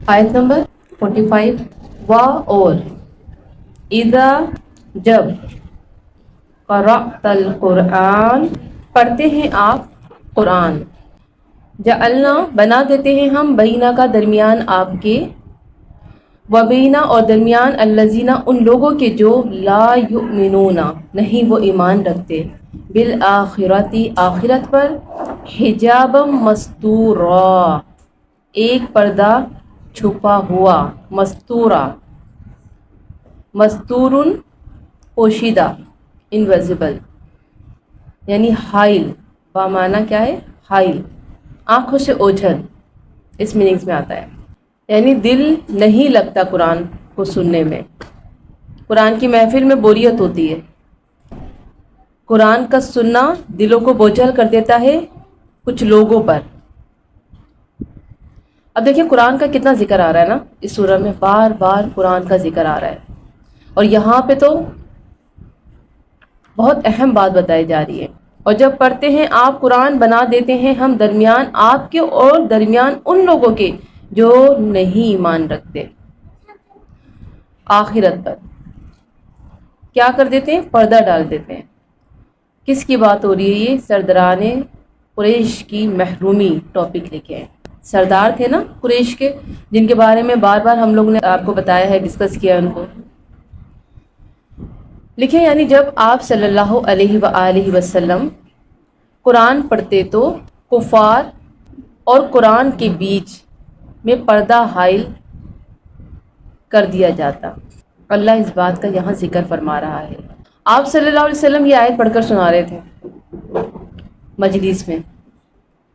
آیت نمبر 45 وا اور اذا جب قرأت القرآن پڑھتے ہیں آپ قرآن جعلنا بنا دیتے ہیں ہم بینہ کا درمیان آپ کے وبینہ اور درمیان الذین ان لوگوں کے جو لا یؤمنون نہیں وہ ایمان رکھتے بالآخرتی آخرت پر حجاب مستورا ایک پردہ چھپا ہوا مستورا مستورن پوشیدہ انویزیبل یعنی حائل بامعنی کیا ہے حائل آنکھوں سے اوجھل اس میننگز میں آتا ہے یعنی دل نہیں لگتا قرآن کو سننے میں قرآن کی محفل میں بوریت ہوتی ہے قرآن کا سننا دلوں کو بوجھل کر دیتا ہے کچھ لوگوں پر اب دیکھیں قرآن کا کتنا ذکر آ رہا ہے نا اس سورہ میں بار بار قرآن کا ذکر آ رہا ہے اور یہاں پہ تو بہت اہم بات بتائی جا رہی ہے اور جب پڑھتے ہیں آپ قرآن بنا دیتے ہیں ہم درمیان آپ کے اور درمیان ان لوگوں کے جو نہیں ایمان رکھتے آخرت پر کیا کر دیتے ہیں پردہ ڈال دیتے ہیں کس کی بات ہو رہی ہے یہ سرداران قریش کی محرومی ٹاپک لکھے ہیں سردار تھے نا قریش کے جن کے بارے میں بار بار ہم لوگ نے آپ کو بتایا ہے ڈسکس کیا ان کو لکھیں یعنی جب آپ صلی اللہ علیہ وآلہ وسلم قرآن پڑھتے تو کفار اور قرآن کے بیچ میں پردہ حائل کر دیا جاتا اللہ اس بات کا یہاں ذکر فرما رہا ہے آپ صلی اللہ علیہ وسلم یہ آیت پڑھ کر سنا رہے تھے مجلس میں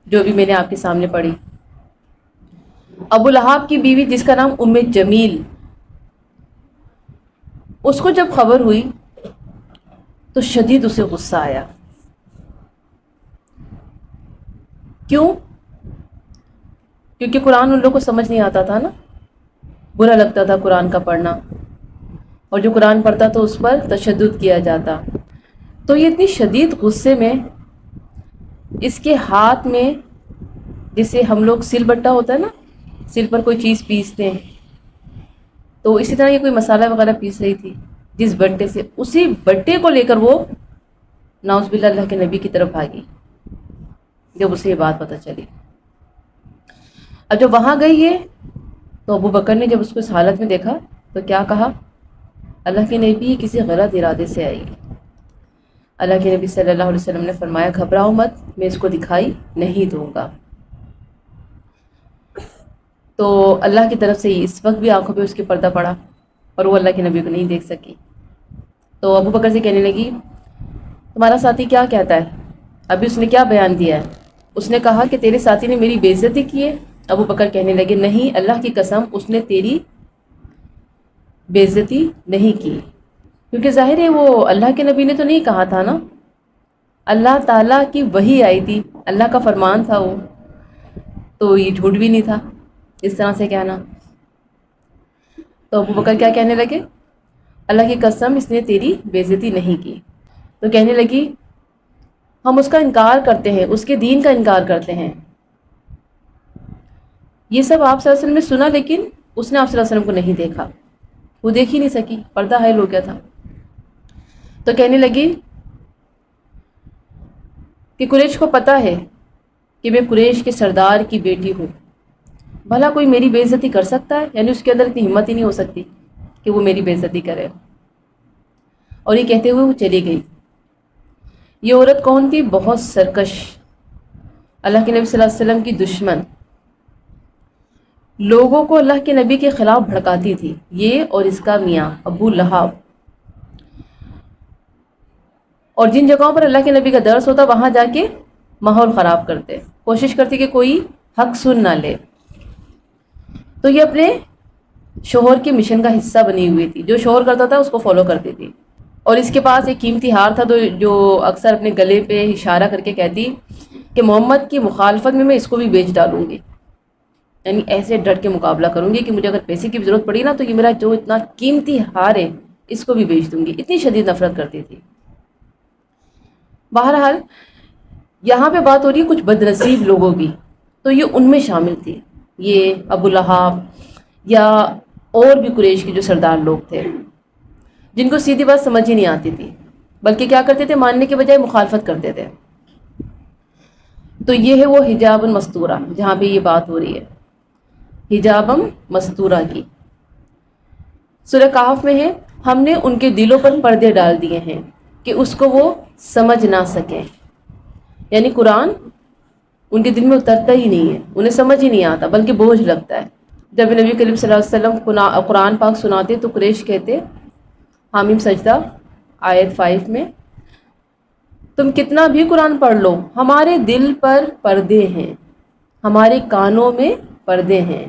جو بھی میں نے آپ کے سامنے پڑھی ابو لہاب کی بیوی جس کا نام ام جمیل اس کو جب خبر ہوئی تو شدید اسے غصہ آیا کیوں کیونکہ قرآن ان لوگوں کو سمجھ نہیں آتا تھا نا برا لگتا تھا قرآن کا پڑھنا اور جو قرآن پڑھتا تو اس پر تشدد کیا جاتا تو یہ اتنی شدید غصے میں اس کے ہاتھ میں جسے ہم لوگ سل بٹا ہوتا ہے نا سل پر کوئی چیز پیستے ہیں تو اسی طرح یہ کوئی مسالہ وغیرہ پیس رہی تھی جس بٹے سے اسی بٹے کو لے کر وہ نعوذ باللہ اللہ کے نبی کی طرف بھاگی جب اسے یہ بات پتہ چلی اب جب وہاں گئی ہے تو ابو بکر نے جب اس کو اس حالت میں دیکھا تو کیا کہا اللہ کے نبی کسی غلط ارادے سے آئی اللہ کے نبی صلی اللہ علیہ وسلم نے فرمایا گھبراؤ مت میں اس کو دکھائی نہیں دوں گا تو اللہ کی طرف سے اس وقت بھی آنکھوں پہ اس کے پردہ پڑا اور وہ اللہ کے نبی کو نہیں دیکھ سکی تو ابو بکر سے کہنے لگی تمہارا ساتھی کیا کہتا ہے ابھی اس نے کیا بیان دیا ہے اس نے کہا کہ تیرے ساتھی نے میری بے عزتی کی ہے ابو بکر کہنے لگے نہیں اللہ کی قسم اس نے تیری بے عزتی نہیں کی کیونکہ ظاہر ہے وہ اللہ کے نبی نے تو نہیں کہا تھا نا اللہ تعالیٰ کی وحی آئی تھی اللہ کا فرمان تھا وہ تو یہ جھوٹ بھی نہیں تھا اس طرح سے کہنا تو ابو بکر کیا کہنے لگے اللہ کی قسم اس نے تیری بے عزتی نہیں کی تو کہنے لگی ہم اس کا انکار کرتے ہیں اس کے دین کا انکار کرتے ہیں یہ سب آپ صلی اللہ علیہ وسلم نے سنا لیکن اس نے آپ صلی اللہ علیہ وسلم کو نہیں دیکھا وہ دیکھ ہی نہیں سکی پردہ حائل ہو گیا تھا تو کہنے لگی کہ قریش کو پتہ ہے کہ میں قریش کے سردار کی بیٹی ہوں بھلا کوئی میری بے عزتی کر سکتا ہے یعنی اس کے اندر اتنی ہمت ہی نہیں ہو سکتی کہ وہ میری بے عزتی کرے اور یہ کہتے ہوئے وہ چلی گئی یہ عورت کون تھی بہت سرکش اللہ کے نبی صلی اللہ علیہ وسلم کی دشمن لوگوں کو اللہ کے نبی کے خلاف بھڑکاتی تھی یہ اور اس کا میاں ابو لہاب اور جن جگہوں پر اللہ کے نبی کا درس ہوتا وہاں جا کے ماحول خراب کرتے کوشش کرتی کہ کوئی حق سن نہ لے تو یہ اپنے شوہر کے مشن کا حصہ بنی ہوئی تھی جو شوہر کرتا تھا اس کو فالو کرتی تھی اور اس کے پاس ایک قیمتی ہار تھا جو اکثر اپنے گلے پہ اشارہ کر کے کہتی کہ محمد کی مخالفت میں اس کو بھی بیچ ڈالوں گی یعنی ایسے ڈٹ کے مقابلہ کروں گی کہ مجھے اگر پیسے کی ضرورت پڑی نا تو یہ میرا جو اتنا قیمتی ہار ہے اس کو بھی بیچ دوں گی اتنی شدید نفرت کرتی تھی بہرحال یہاں پہ بات ہو رہی ہے کچھ بدنصیب لوگوں کی تو یہ ان میں شامل تھی یہ ابو لہاب یا اور بھی قریش کے جو سردار لوگ تھے جن کو سیدھی بات سمجھ ہی نہیں آتی تھی، بلکہ کیا کرتے تھے، ماننے کے بجائے مخالفت کرتے تھے. تو یہ ہے وہ حجاب مستورہ جہاں پہ یہ بات ہو رہی ہے، حجابم مستورہ کی. سورہ کہف میں ہے ہم نے ان کے دلوں پر پردے ڈال دیے ہیں کہ اس کو وہ سمجھ نہ سکیں. یعنی قرآن ان کے دل میں اترتا ہی نہیں ہے، انہیں سمجھ ہی نہیں آتا بلکہ بوجھ لگتا ہے. جب نبی کریم صلی اللہ علیہ وسلم قرآن پاک سناتے تو قریش کہتے، حامیم سجدہ آیت 5 میں، تم کتنا بھی قرآن پڑھ لو ہمارے دل پر پردے ہیں، ہمارے کانوں میں پردے ہیں،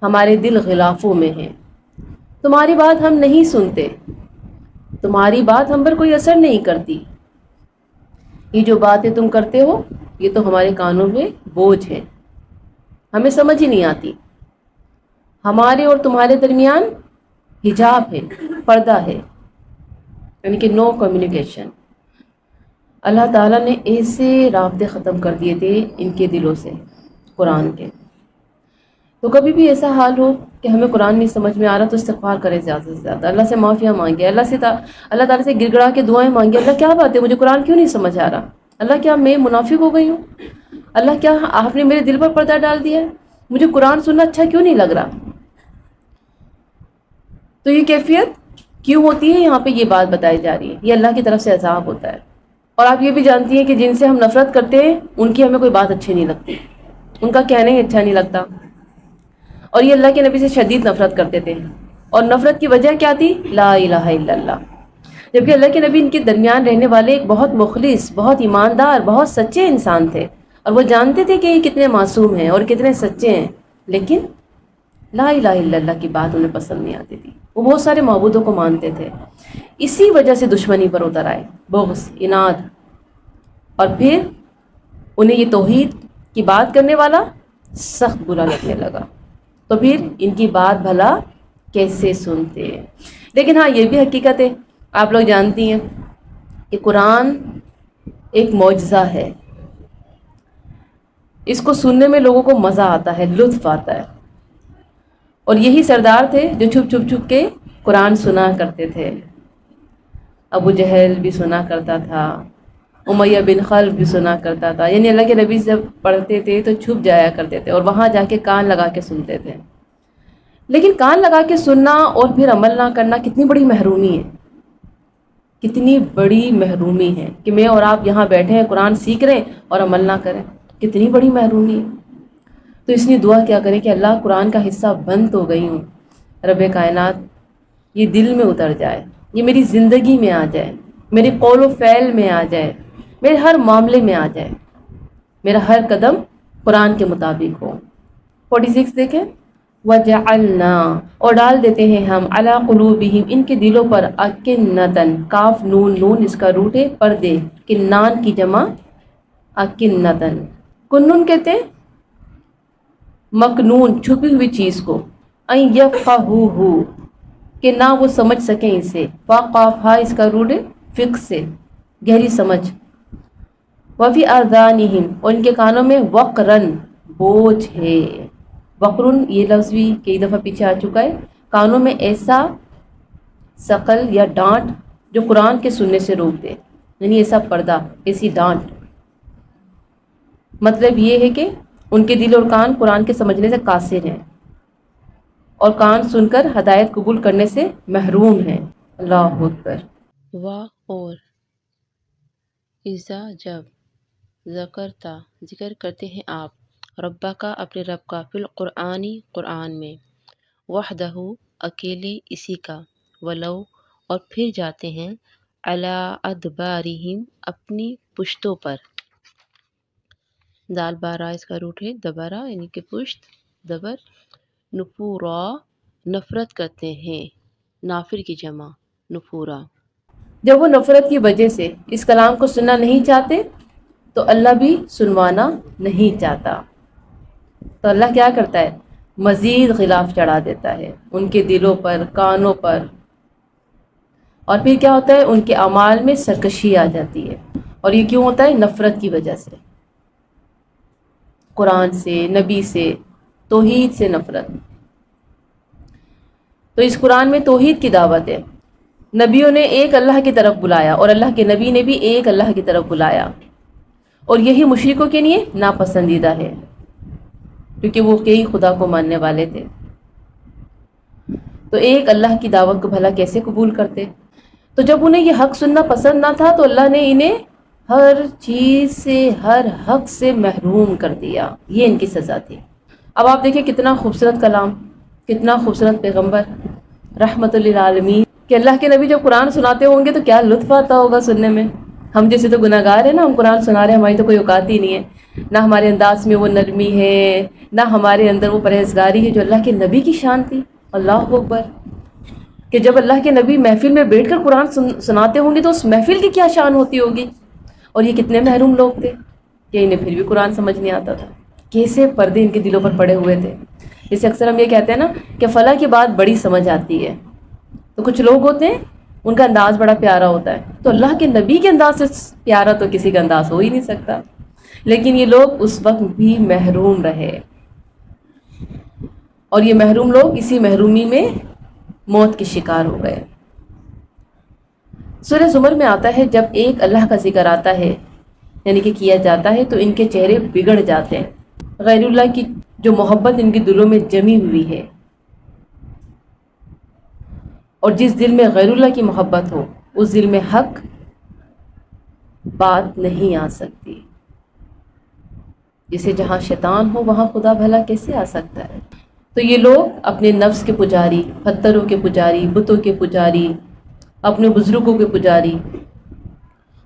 ہمارے دل غلافوں میں ہیں، تمہاری بات ہم نہیں سنتے، تمہاری بات ہم پر کوئی اثر نہیں کرتی، یہ جو باتیں تم کرتے ہو یہ تو ہمارے کانوں میں بوجھ ہے، ہمیں سمجھ ہی نہیں آتی. ہمارے اور تمہارے درمیان حجاب ہے، پردہ ہے، یعنی کہ نو کمیونیکیشن. اللہ تعالیٰ نے ایسے رابطے ختم کر دیے تھے ان کے دلوں سے قرآن کے. تو کبھی بھی ایسا حال ہو کہ ہمیں قرآن نہیں سمجھ میں آ رہا تو استغفار کریں زیادہ سے زیادہ، اللہ سے معافیاں مانگے، اللہ تعالیٰ سے گڑ گڑا کے دعائیں مانگے، اللہ کیا بات ہے مجھے قرآن کیوں نہیں سمجھ آ رہا، اللہ کیا میں منافق ہو گئی ہوں، اللہ کیا آپ نے میرے دل پر پردہ ڈال دیا ہے، مجھے قرآن سننا اچھا کیوں نہیں لگ رہا. تو یہ کیفیت کیوں ہوتی ہے، یہاں پہ یہ بات بتائی جا رہی ہے، یہ اللہ کی طرف سے عذاب ہوتا ہے. اور آپ یہ بھی جانتی ہیں کہ جن سے ہم نفرت کرتے ہیں ان کی ہمیں کوئی بات اچھی نہیں لگتی، ان کا کہنا ہی اچھا نہیں لگتا. اور یہ اللہ کے نبی سے شدید نفرت کرتے تھے، اور نفرت کی وجہ کیا تھی، لا الہ الا اللہ. جبکہ اللہ کے نبی ان کے درمیان رہنے والے ایک بہت مخلص، بہت ایماندار، بہت سچے انسان تھے، اور وہ جانتے تھے کہ یہ کتنے معصوم ہیں اور کتنے سچے ہیں، لیکن لا الہ الا اللہ کی بات انہیں پسند نہیں آتی تھی. وہ بہت سارے معبودوں کو مانتے تھے، اسی وجہ سے دشمنی پر اتر آئے، بغض، اناد. اور پھر انہیں یہ توحید کی بات کرنے والا سخت برا لگنے لگا، تو پھر ان کی بات بھلا کیسے سنتے ہیں. لیکن ہاں یہ بھی حقیقت ہے، آپ لوگ جانتی ہیں کہ قرآن ایک معجزہ ہے، اس کو سننے میں لوگوں کو مزہ آتا ہے، لطف آتا ہے. اور یہی سردار تھے جو چھپ چھپ چھپ کے قرآن سنا کرتے تھے. ابو جہل بھی سنا کرتا تھا، امیہ بن خلف بھی سنا کرتا تھا. یعنی اللہ کے نبی جب پڑھتے تھے تو چھپ جایا کرتے تھے اور وہاں جا کے کان لگا کے سنتے تھے. لیکن کان لگا کے سننا اور پھر عمل نہ کرنا کتنی بڑی محرومی ہے، کتنی بڑی محرومی ہے کہ میں اور آپ یہاں بیٹھے ہیں قرآن سیکھ رہے ہیں اور عمل نہ کریں، کتنی بڑی محرومی ہے. تو اس لیے دعا کیا کریں کہ اللہ قرآن کا حصہ بن تو گئی ہوں، رب کائنات یہ دل میں اتر جائے، یہ میری زندگی میں آ جائے، میرے قول و فعل میں آ جائے، میرے ہر معاملے میں آ جائے، میرا ہر قدم قرآن کے مطابق ہو. 46 دیکھیں، وَجَعَلْنَا اور ڈال دیتے ہیں ہم عَلَىٰ قُلُوبِهِمْ ان کے دلوں پر أَكِنَّةً، کاف نون نون اس کا روٹ ہے پردے، کنان کی جمع أَكِنَّةً. کنن کہتے ہیں مکنون چھپی ہوئی چیز کو، أَن يَفْقَهُوهُ کہ نہ وہ سمجھ سکیں اسے، فا قاف ہا اس کا روٹ ہے فقہ سے، گہری سمجھ. وَفِي آذَانِهِمْ اور ان کے کانوں میں وقرن بوجھ ہے. وقرن یہ لفظ بھی کئی دفعہ پیچھے آ چکا ہے، کانوں میں ایسا ثقل یا ڈانٹ جو قرآن کے سننے سے روک دے، یعنی ایسا پردہ، ایسی ڈانٹ. مطلب یہ ہے کہ ان کے دل اور کان قرآن کے سمجھنے سے قاصر ہیں اور کان سن کر ہدایت قبول کرنے سے محروم ہیں. اللہ اکبر. اور اذا جب ذکرتا ذکر کرتے ہیں آپ ربا کا اپنے رب کا فی القرآنی قرآن میں، وحدہ اکیلے اسی کا، ولو اور پھر جاتے ہیں علی ادبارہم اپنی پشتوں پر. دال بارہ اس کا روٹ ہے دبرا یعنی کہ پشت دبر. نفورا نفرت کرتے ہیں، نافر کی جمع نفورا. جب وہ نفرت کی وجہ سے اس کلام کو سننا نہیں چاہتے تو اللہ بھی سنوانا نہیں چاہتا، تو اللہ کیا کرتا ہے، مزید غلاف چڑھا دیتا ہے ان کے دلوں پر، کانوں پر. اور پھر کیا ہوتا ہے، ان کے اعمال میں سرکشی آ جاتی ہے. اور یہ کیوں ہوتا ہے، نفرت کی وجہ سے، قرآن سے، نبی سے، توحید سے نفرت. تو اس قرآن میں توحید کی دعوت ہے، نبیوں نے ایک اللہ کی طرف بلایا اور اللہ کے نبی نے بھی ایک اللہ کی طرف بلایا، اور یہی مشرکوں کے لیے ناپسندیدہ ہے کیونکہ وہ کئی خدا کو ماننے والے تھے۔ تو ایک اللہ کی دعوت کو بھلا کیسے قبول کرتے؟ تو جب انہیں یہ حق سننا پسند نہ تھا تو اللہ نے انہیں ہر چیز سے، ہر حق سے محروم کر دیا، یہ ان کی سزا تھی۔ اب آپ دیکھیں کتنا خوبصورت کلام، کتنا خوبصورت پیغمبر رحمت للعالمین، کہ اللہ کے نبی جب قرآن سناتے ہوں گے تو کیا لطف آتا ہوگا سننے میں۔ ہم جیسے تو گناہ گار ہیں نا، ہم قرآن سنا رہے ہیں، ہماری تو کوئی اوقات ہی نہیں ہے، نہ ہمارے انداز میں وہ نرمی ہے، نہ ہمارے اندر وہ پرہیزگاری ہے جو اللہ کے نبی کی شان تھی۔ اللہ اکبر، کہ جب اللہ کے نبی محفل میں بیٹھ کر قرآن سناتے ہوں گے تو اس محفل کی کیا شان ہوتی ہوگی، اور یہ کتنے محروم لوگ تھے کہ انہیں پھر بھی قرآن سمجھ نہیں آتا تھا، کیسے پردے ان کے دلوں پر پڑے ہوئے تھے۔ جیسے اکثر ہم یہ کہتے ہیں نا کہ فلاں کی بات بڑی سمجھ آتی ہے، تو کچھ لوگ ہوتے ہیں ان کا انداز بڑا پیارا ہوتا ہے، تو اللہ کے نبی کے انداز سے پیارا تو کسی کا انداز ہو ہی نہیں سکتا، لیکن یہ لوگ اس وقت بھی محروم رہے، اور یہ محروم لوگ اسی محرومی میں موت کے شکار ہو گئے۔ سورہ زمر میں آتا ہے جب ایک اللہ کا ذکر آتا ہے یعنی کہ کیا جاتا ہے تو ان کے چہرے بگڑ جاتے ہیں، غیر اللہ کی جو محبت ان کے دلوں میں جمی ہوئی ہے، اور جس دل میں غیر اللہ کی محبت ہو اس دل میں حق بات نہیں آ سکتی، جسے جہاں شیطان ہو وہاں خدا بھلا کیسے آ سکتا ہے۔ تو یہ لوگ اپنے نفس کے پجاری، پتھروں کے پجاری، بتوں کے پجاری، اپنے بزرگوں کے پجاری،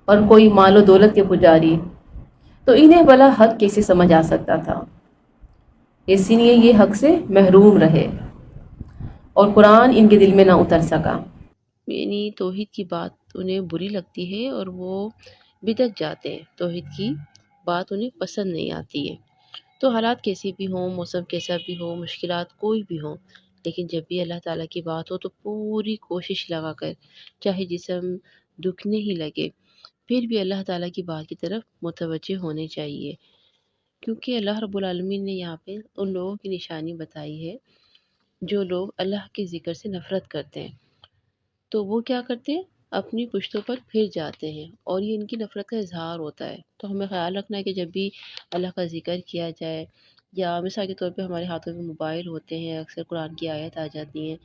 اور کوئی مال و دولت کے پجاری، تو انہیں بھلا حق کیسے سمجھ آ سکتا تھا، اسی لیے یہ حق سے محروم رہے اور قرآن ان کے دل میں نہ اتر سکا۔ یعنی توحید کی بات انہیں بری لگتی ہے اور وہ بدک جاتے ہیں، توحید کی بات انہیں پسند نہیں آتی ہے۔ تو حالات کیسے بھی ہوں، موسم کیسا بھی ہو، مشکلات کوئی بھی ہوں، لیکن جب بھی اللہ تعالیٰ کی بات ہو تو پوری کوشش لگا کر، چاہے جسم دکھنے ہی لگے، پھر بھی اللہ تعالیٰ کی بات کی طرف متوجہ ہونے چاہیے، کیونکہ اللہ رب العالمین نے یہاں پہ ان لوگوں کی نشانی بتائی ہے جو لوگ اللہ کے ذکر سے نفرت کرتے ہیں، تو وہ کیا کرتے ہیں، اپنی پشتوں پر پھر جاتے ہیں، اور یہ ان کی نفرت کا اظہار ہوتا ہے۔ تو ہمیں خیال رکھنا ہے کہ جب بھی اللہ کا ذکر کیا جائے، یا مثال کے طور پہ ہمارے ہاتھوں میں موبائل ہوتے ہیں، اکثر قرآن کی آیت آ جاتی ہیں،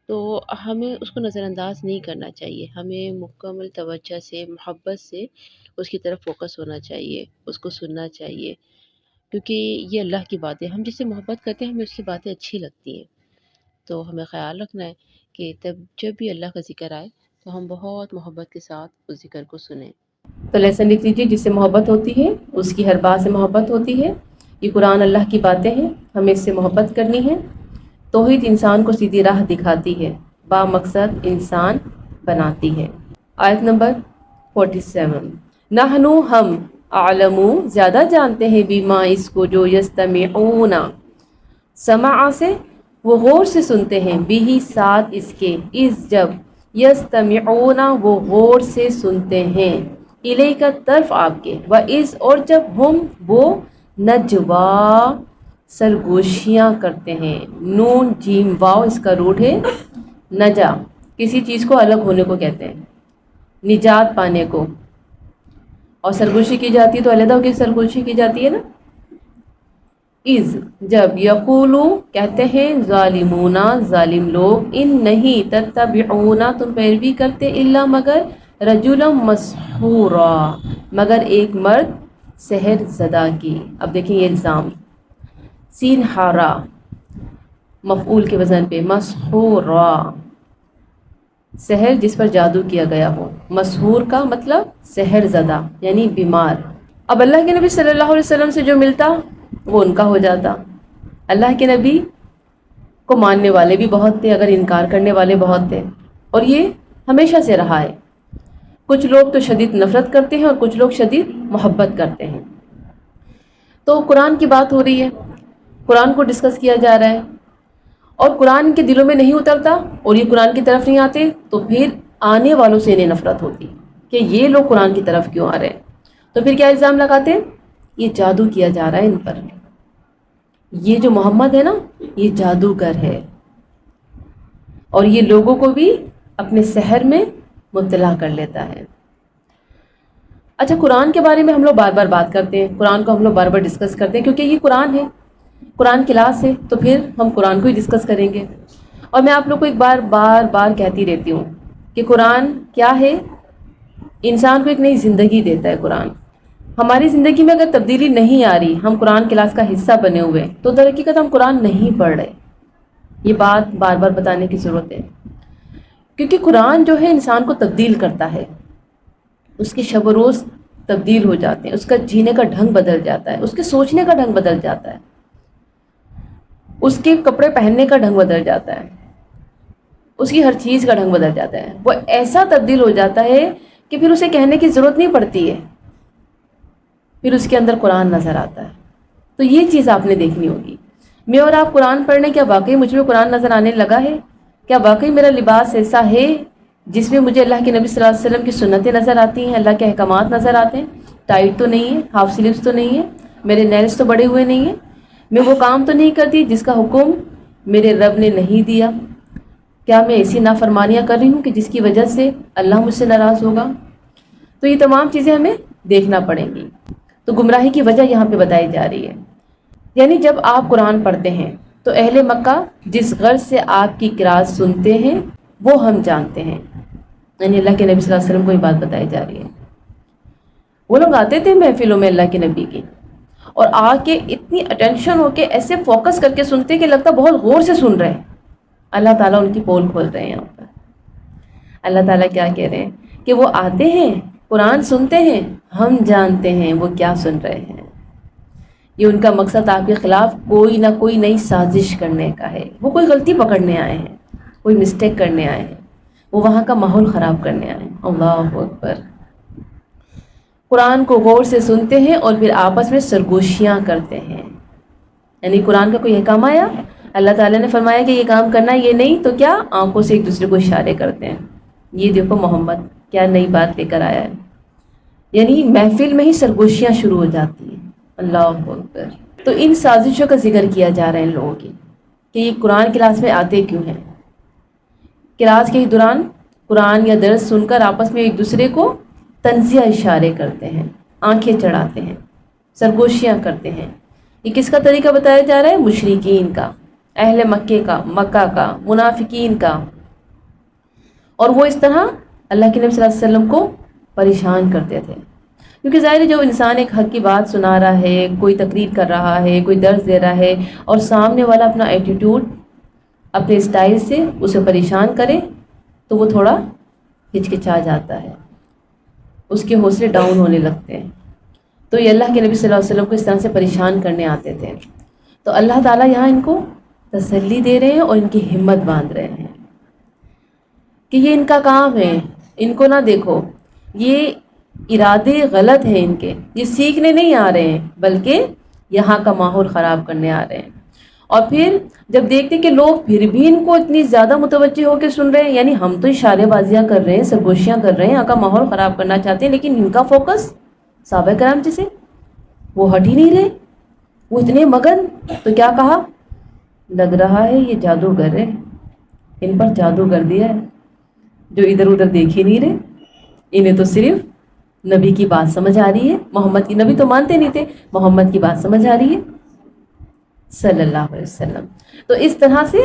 تو ہمیں اس کو نظر انداز نہیں کرنا چاہیے، ہمیں مکمل توجہ سے، محبت سے اس کی طرف فوکس ہونا چاہیے، اس کو سننا چاہیے، کیونکہ یہ اللہ کی باتیں، ہم جس سے محبت کرتے ہیں ہمیں اس کی باتیں اچھی لگتی ہیں، تو ہمیں خیال رکھنا ہے کہ جب بھی اللہ کا ذکر آئے تو ہم بہت محبت کے ساتھ اس ذکر کو سنیں۔ تو لیسن لکھ لیجیے، جس سے محبت ہوتی ہے اس کی ہر بات سے محبت ہوتی ہے، یہ قرآن اللہ کی باتیں ہیں، ہمیں اس سے محبت کرنی ہے۔ توحید انسان کو سیدھی راہ دکھاتی ہے، با مقصد انسان بناتی ہے۔ آیت نمبر 47، نحنو ہم، اعلمو زیادہ جانتے ہیں، بیما اس کو جو، یستمعون سمع سے وہ غور سے سنتے ہیں، بھی ساتھ اس کے، اس جب، یستمعون وہ غور سے سنتے ہیں، الیک طرف آپ کے، و اس اور جب، ہم وہ، نجوا سرگوشیاں کرتے ہیں، نون جیم واو اس کا روٹ ہے نجا، کسی چیز کو الگ ہونے کو کہتے ہیں، نجات پانے کو، اور سرگوشی کی جاتی ہے تو علیحدہ ہو کے سرگوشی کی جاتی ہے نا۔ از جب، یقولو کہتے ہیں، ظالمون ظالم لوگ، ان نہیں، تتبعون تم پیروی کرتے، الا مگر، رجلا مسحورا مگر ایک مرد سحر زدہ کی۔ اب دیکھیں یہ الزام، سین ہارا مفعول کے وزن پہ، مسحورا سحر جس پر جادو کیا گیا ہو، مسحور کا مطلب سحر زدہ یعنی بیمار۔ اب اللہ کے نبی صلی اللہ علیہ وسلم سے جو ملتا وہ ان کا ہو جاتا، اللہ کے نبی کو ماننے والے بھی بہت تھے، اگر انکار کرنے والے بہت تھے، اور یہ ہمیشہ سے رہا ہے، کچھ لوگ تو شدید نفرت کرتے ہیں اور کچھ لوگ شدید محبت کرتے ہیں۔ تو قرآن کی بات ہو رہی ہے، قرآن کو ڈسکس کیا جا رہا ہے، اور قرآن کے دلوں میں نہیں اترتا اور یہ قرآن کی طرف نہیں آتے، تو پھر آنے والوں سے انہیں نفرت ہوتی کہ یہ لوگ قرآن کی طرف کیوں آ رہے ہیں، تو پھر کیا الزام لگاتے ہیں، یہ جادو کیا جا رہا ہے ان پر، یہ جو محمد ہے نا یہ جادوگر ہے۔ اور یہ لوگوں کو بھی اپنے سحر میں مبتلا کر لیتا ہے۔ اچھا، قرآن کے بارے میں ہم لوگ بار بار بات کرتے ہیں، قرآن کو ہم لوگ بار بار ڈسکس کرتے ہیں، کیونکہ یہ قرآن ہے، قرآن کلاس ہے، تو پھر ہم قرآن کو ہی ڈسکس کریں گے۔ اور میں آپ لوگ کو ایک بار بار کہتی رہتی ہوں کہ قرآن کیا ہے؟ انسان کو ایک نئی زندگی دیتا ہے قرآن۔ ہماری زندگی میں اگر تبدیلی نہیں آ رہی، ہم قرآن کلاس کا حصہ بنے ہوئے، تو در حقیقت ہم قرآن نہیں پڑھ رہے۔ یہ بات بار بار بتانے کی ضرورت ہے، کیونکہ قرآن جو ہے انسان کو تبدیل کرتا ہے، اس کے شب و روز تبدیل ہو جاتے ہیں، اس کا جینے کا ڈھنگ بدل جاتا ہے، اس کے سوچنے کا ڈھنگ بدل جاتا ہے، اس کے کپڑے پہننے کا ڈھنگ بدل جاتا ہے، اس کی ہر چیز کا ڈھنگ بدل جاتا ہے۔ وہ ایسا تبدیل ہو جاتا ہے کہ پھر اسے کہنے کی ضرورت نہیں پڑتی ہے، پھر اس کے اندر قرآن نظر آتا ہے۔ تو یہ چیز آپ نے دیکھنی ہوگی۔ میں اور آپ قرآن پڑھنے، کیا واقعی مجھ میں قرآن نظر آنے لگا ہے؟ کیا واقعی میرا لباس ایسا ہے جس میں مجھے اللہ کے نبی صلی اللہ علیہ وسلم کی سنتیں نظر آتی ہیں، اللہ کے احکامات نظر آتے ہیں؟ ٹائٹ تو نہیں ہے، ہاف سلیوز تو نہیں ہے، میرے نیلس تو بڑے ہوئے نہیں ہیں، میں وہ کام تو نہیں کرتی جس کا حکم میرے رب نے نہیں دیا؟ کیا میں ایسی نافرمانیاں کر رہی ہوں کہ جس کی وجہ سے اللہ مجھ سے ناراض ہوگا؟ تو یہ تمام چیزیں ہمیں دیکھنا پڑیں گی۔ تو گمراہی کی وجہ یہاں پہ بتائی جا رہی ہے، یعنی جب آپ قرآن پڑھتے ہیں تو اہل مکہ جس غرض سے آپ کی قرات سنتے ہیں وہ ہم جانتے ہیں، یعنی اللہ کے نبی صلی اللہ علیہ وسلم کو یہ بات بتائی جا رہی ہے۔ وہ لوگ آتے تھے محفلوں میں اللہ کے نبی کی، اور آ کے اتنی اٹینشن ہو کے ایسے فوکس کر کے سنتے کہ لگتا بہت غور سے سن رہے ہیں۔ اللہ تعالیٰ ان کی پول کھول رہے ہیں یہاں پر۔ اللہ تعالیٰ کیا کہہ رہے ہیں کہ وہ آتے ہیں، قرآن سنتے ہیں، ہم جانتے ہیں وہ کیا سن رہے ہیں۔ یہ ان کا مقصد آپ کے خلاف کوئی نہ کوئی نئی سازش کرنے کا ہے۔ وہ کوئی غلطی پکڑنے آئے ہیں، کوئی مسٹیک کرنے آئے ہیں، وہ وہاں کا ماحول خراب کرنے آئے ہیں۔ اللہ اکبر۔ قرآن کو غور سے سنتے ہیں اور پھر آپس میں سرگوشیاں کرتے ہیں، یعنی قرآن کا کوئی احکام آیا، اللہ تعالیٰ نے فرمایا کہ یہ کام کرنا، یہ نہیں، تو کیا آنکھوں سے ایک دوسرے کو اشارے کرتے ہیں، یہ دیکھو محمد کیا نئی بات لے کر آیا ہے، یعنی محفل میں ہی سرگوشیاں شروع ہو جاتی ہیں۔ اللہ اکبر۔ تو ان سازشوں کا ذکر کیا جا رہا ہے ان لوگوں کی کہ یہ قرآن کلاس میں آتے کیوں ہیں۔ کلاس کے دوران قرآن یا درس سن کر آپس میں ایک دوسرے کو طنزیہ اشارے کرتے ہیں، آنکھیں چڑھاتے ہیں، سرگوشیاں کرتے ہیں۔ یہ کس کا طریقہ بتایا جا رہا ہے؟ مشرکین کا، اہل مکہ کا، منافقین کا۔ اور وہ اس طرح اللہ کے نبی صلی اللہ علیہ وسلم کو پریشان کرتے تھے، کیونکہ ظاہر ہے جب انسان ایک حق کی بات سنا رہا ہے، کوئی تقریر کر رہا ہے، کوئی درس دے رہا ہے، اور سامنے والا اپنا ایٹیٹیوڈ اپنے اسٹائل سے اسے پریشان کرے تو وہ تھوڑا ہچکچا جاتا ہے، اس کے حوصلے ڈاؤن ہونے لگتے ہیں۔ تو یہ اللہ کے نبی صلی اللہ علیہ وسلم کو اس طرح سے پریشان کرنے آتے تھے۔ تو اللہ تعالیٰ یہاں ان کو تسلی دے رہے ہیں اور ان کی ہمت باندھ رہے ہیں کہ یہ ان کا کام ہے، ان کو نہ دیکھو، یہ ارادے غلط ہیں ان کے، یہ سیکھنے نہیں آ رہے ہیں بلکہ یہاں کا ماحول خراب کرنے آ رہے ہیں۔ اور پھر جب دیکھتے کہ لوگ پھر بھی ان کو اتنی زیادہ متوجہ ہو کے سن رہے ہیں، یعنی ہم تو اشارے بازیاں کر رہے ہیں، سرگوشیاں کر رہے ہیں، یہاں کا ماحول خراب کرنا چاہتے ہیں، لیکن ان کا فوکس صحابہ کرام جیسے وہ ہٹ ہی نہیں رہے، وہ اتنے مگن۔ تو کیا کہا؟ لگ رہا ہے یہ جادوگر ہے، ان پر جادو کر دیا ہے، جو ادھر ادھر دیکھ ہی نہیں رہے، انہیں تو صرف نبی کی بات سمجھ آ رہی ہے، محمد کی، نبی تو مانتے نہیں تھے، محمد کی بات سمجھ آ رہی ہے صلی اللہ علیہ وسلم۔ تو اس طرح سے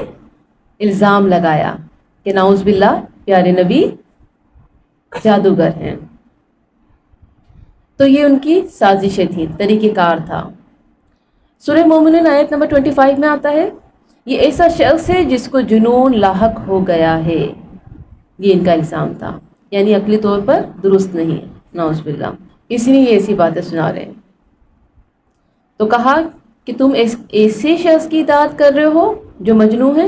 الزام لگایا کہ نعوذ باللہ پیارے نبی جادوگر ہیں۔ تو یہ ان کی سازشیں تھیں، طریقہ کار تھا۔ سورہ مومنون آیت نمبر 25 میں آتا ہے، یہ ایسا شخص ہے جس کو جنون لاحق ہو گیا ہے، یہ ان کا الزام تھا، یعنی عقلی طور پر درست نہیں ہے، نعوذ باللہ، اس لیے یہ ایسی باتیں سنا رہے ہیں۔ تو کہا کہ تم ایسے شخص کی اطاعت کر رہے ہو جو مجنون ہے،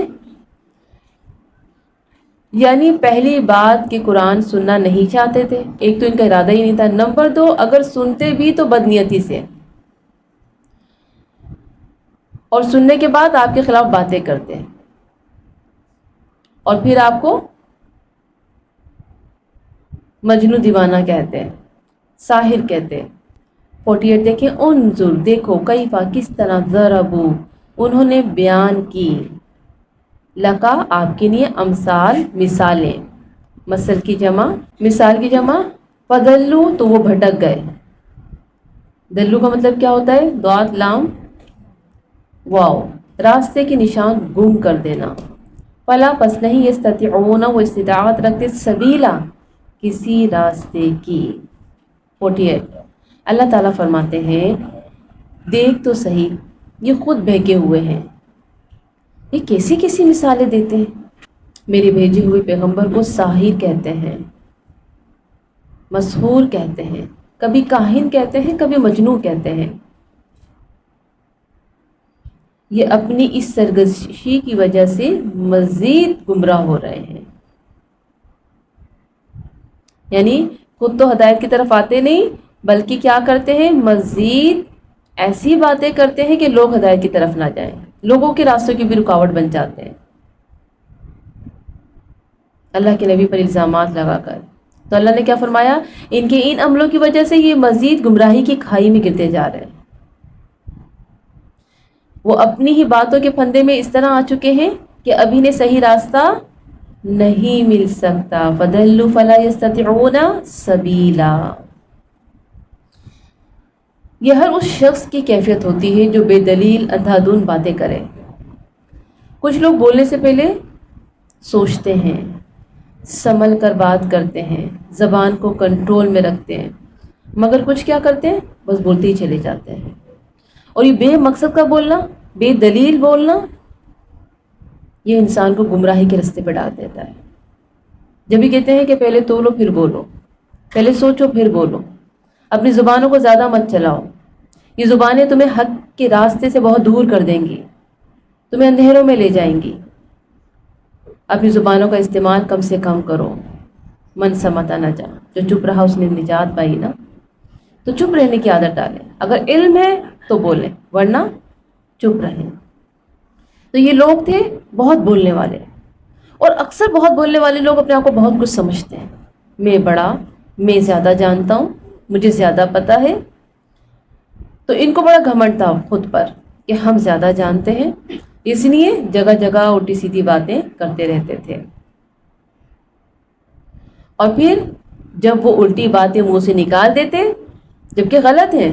یعنی پہلی بات کہ قرآن سننا نہیں چاہتے تھے، ایک تو ان کا ارادہ ہی نہیں تھا، نمبر 2 اگر سنتے بھی تو بدنیتی سے، اور سننے کے بعد آپ کے خلاف باتیں کرتے ہیں، اور پھر آپ کو مجنون دیوانہ کہتے ہیں، ساحر کہتے ہیں۔ 48 دیکھیں، انظر، دیکھو، کیفا، کس طرح، ضربو، انہوں نے بیان کی، لکا آپ کے لیے، امثال مثالیں، مثل کی جمع مثال کی جمع، فدلو تو وہ بھٹک گئے. دلو کا مطلب کیا ہوتا ہے؟ ضاد لام واو، راستے کے نشان گم کر دینا. فلا پس نہیں یستطیعون وہ استطاعت رکھتے، سبیلا کسی راستے کی. 48 اللہ تعالیٰ فرماتے ہیں دیکھ تو صحیح یہ خود بہکے ہوئے ہیں، یہ کیسی کیسی مثالیں دیتے ہیں. میرے بھیجے ہوئے پیغمبر کو ساحر کہتے ہیں، مسحور کہتے ہیں، کبھی کاہن کہتے ہیں، کبھی مجنون کہتے ہیں. یہ اپنی اس سرگشی کی وجہ سے مزید گمراہ ہو رہے ہیں. یعنی خود تو ہدایت کی طرف آتے نہیں، بلکہ کیا کرتے ہیں؟ مزید ایسی باتیں کرتے ہیں کہ لوگ ہدایت کی طرف نہ جائیں، لوگوں کے راستوں کی بھی رکاوٹ بن جاتے ہیں اللہ کے نبی پر الزامات لگا کر. تو اللہ نے کیا فرمایا؟ ان کے ان عملوں کی وجہ سے یہ مزید گمراہی کی کھائی میں گرتے جا رہے ہیں. وہ اپنی ہی باتوں کے پھندے میں اس طرح آ چکے ہیں کہ ابھی نے صحیح راستہ نہیں مل سکتا. فَضَلُّوا فَلَا يَسْتَطِيعُونَ سَبِيلًا. یہ ہر اس شخص کی کیفیت ہوتی ہے جو بے دلیل اندھا دھند باتیں کرے. کچھ لوگ بولنے سے پہلے سوچتے ہیں، سنبھل کر بات کرتے ہیں، زبان کو کنٹرول میں رکھتے ہیں، مگر کچھ کیا کرتے ہیں؟ بس بولتے ہی چلے جاتے ہیں. اور یہ بے مقصد کا بولنا، بے دلیل بولنا، یہ انسان کو گمراہی کے رستے پہ ڈال دیتا ہے. جب بھی کہتے ہیں کہ پہلے تولو پھر بولو، پہلے سوچو پھر بولو، اپنی زبانوں کو زیادہ مت چلاؤ. یہ زبانیں تمہیں حق کے راستے سے بہت دور کر دیں گی، تمہیں اندھیروں میں لے جائیں گی. اپنی زبانوں کا استعمال کم سے کم کرو. من سمتا نہ جا، جو چپ رہا اس نے نجات پائی نا. تو چپ رہنے کی عادت ڈالیں. اگر علم ہے تو بولیں، ورنہ چپ رہیں. تو یہ لوگ تھے بہت بولنے والے، اور اکثر بہت بولنے والے لوگ اپنے آپ کو بہت کچھ سمجھتے ہیں. میں بڑا، میں زیادہ جانتا ہوں، مجھے زیادہ پتہ ہے. تو ان کو بڑا گھمنڈ تھا خود پر کہ ہم زیادہ جانتے ہیں، اس لیے جگہ جگہ الٹی سیدھی باتیں کرتے رہتے تھے. اور پھر جب وہ الٹی باتیں منہ سے نکال دیتے جبکہ غلط ہیں،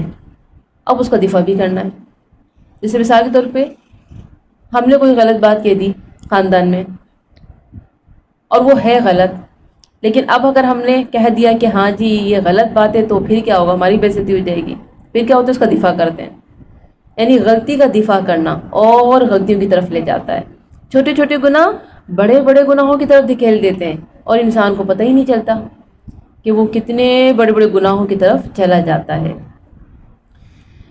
اب اس کا دفاع بھی کرنا ہے. جیسے مثال کے طور پہ ہم نے کوئی غلط بات کہہ دی خاندان میں اور وہ ہے غلط، لیکن اب اگر ہم نے کہہ دیا کہ ہاں جی یہ غلط بات ہے، تو پھر کیا ہوگا؟ ہماری بے عزتی ہو جائے گی. پھر کیا ہوتا ہے؟ اس کا دفاع کرتے ہیں. یعنی غلطی کا دفاع کرنا اور غلطیوں کی طرف لے جاتا ہے. چھوٹے چھوٹے گناہ بڑے بڑے گناہوں کی طرف دھکیل دیتے ہیں، اور انسان کو پتہ ہی نہیں چلتا کہ وہ کتنے بڑے بڑے گناہوں کی طرف چلا جاتا ہے.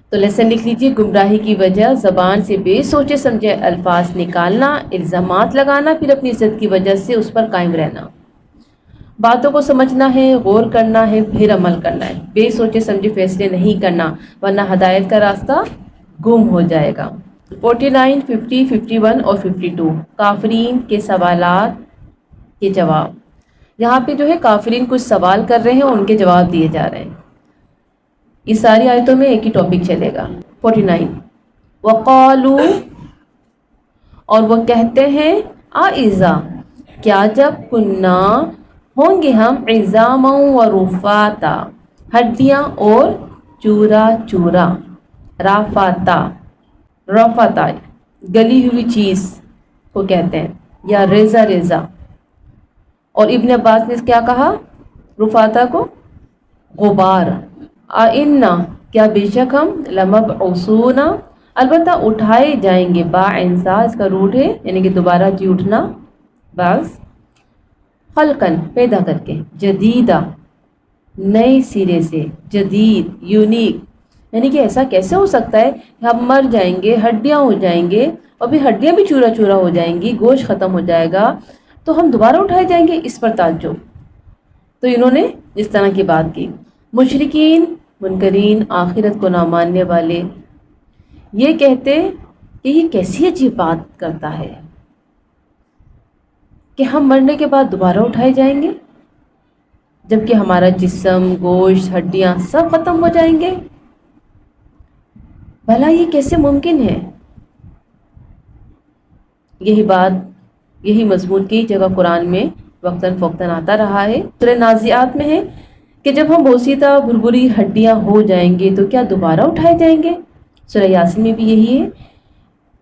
تو لیسن لکھ لیجیے، گمراہی کی وجہ زبان سے بے سوچے سمجھے الفاظ نکالنا، الزامات لگانا، پھر اپنی عزت کی وجہ سے اس پر قائم رہنا. باتوں کو سمجھنا ہے، غور کرنا ہے، پھر عمل کرنا ہے. بے سوچے سمجھے فیصلے نہیں کرنا، ورنہ ہدایت کا راستہ گم ہو جائے گا. 49، 50، 51 اور 52 کافرین کے سوالات کے جواب. یہاں پہ جو ہے کافرین کچھ سوال کر رہے ہیں اور ان کے جواب دیے جا رہے ہیں. اس ساری آیتوں میں ایک ہی ٹاپک چلے گا. 49 وقالوا، اور وہ کہتے ہیں، اذا کیا جب کننا ہوں گے ہم عظاما و رفاتا ہڈیاں اور چورا چورا. رفاتا گلی ہوئی چیز کو کہتے ہیں، یا ریزہ ریزہ. اور ابن عباس نے کیا کہا رفاتا کو؟ غبار. آئنا کیا بے شک ہم لمبعوثون البتہ اٹھائے جائیں گے، با انسا اس کا روٹ ہے یعنی کہ دوبارہ جی اٹھنا، بعض خلقن پیدا کر کے، جدیدہ نئے سرے سے، جدید یونیک. یعنی کہ ایسا کیسے ہو سکتا ہے کہ ہم مر جائیں گے، ہڈیاں ہو جائیں گے، اور پھر ہڈیاں بھی چورا چورا ہو جائیں گی، گوشت ختم ہو جائے گا، تو ہم دوبارہ اٹھائے جائیں گے؟ اس پر تعجب. تو انہوں نے اس طرح کی بات کی. مشرکین، منکرین، آخرت کو نہ ماننے والے یہ کہتے کہ یہ کیسی عجیب بات کرتا ہے کہ ہم مرنے کے بعد دوبارہ اٹھائے جائیں گے، جبکہ ہمارا جسم، گوشت، ہڈیاں سب ختم ہو جائیں گے. بھلا یہ کیسے ممکن ہے؟ یہی بات یہی مضمون کئی جگہ قرآن میں وقتاً فوقتاً آتا رہا ہے۔ سورہ نازعات میں ہے کہ جب ہم بوسیدہ بھربری ہڈیاں ہو جائیں گے تو کیا دوبارہ اٹھائے جائیں گے؟ سورہ یاسین میں بھی یہی ہے،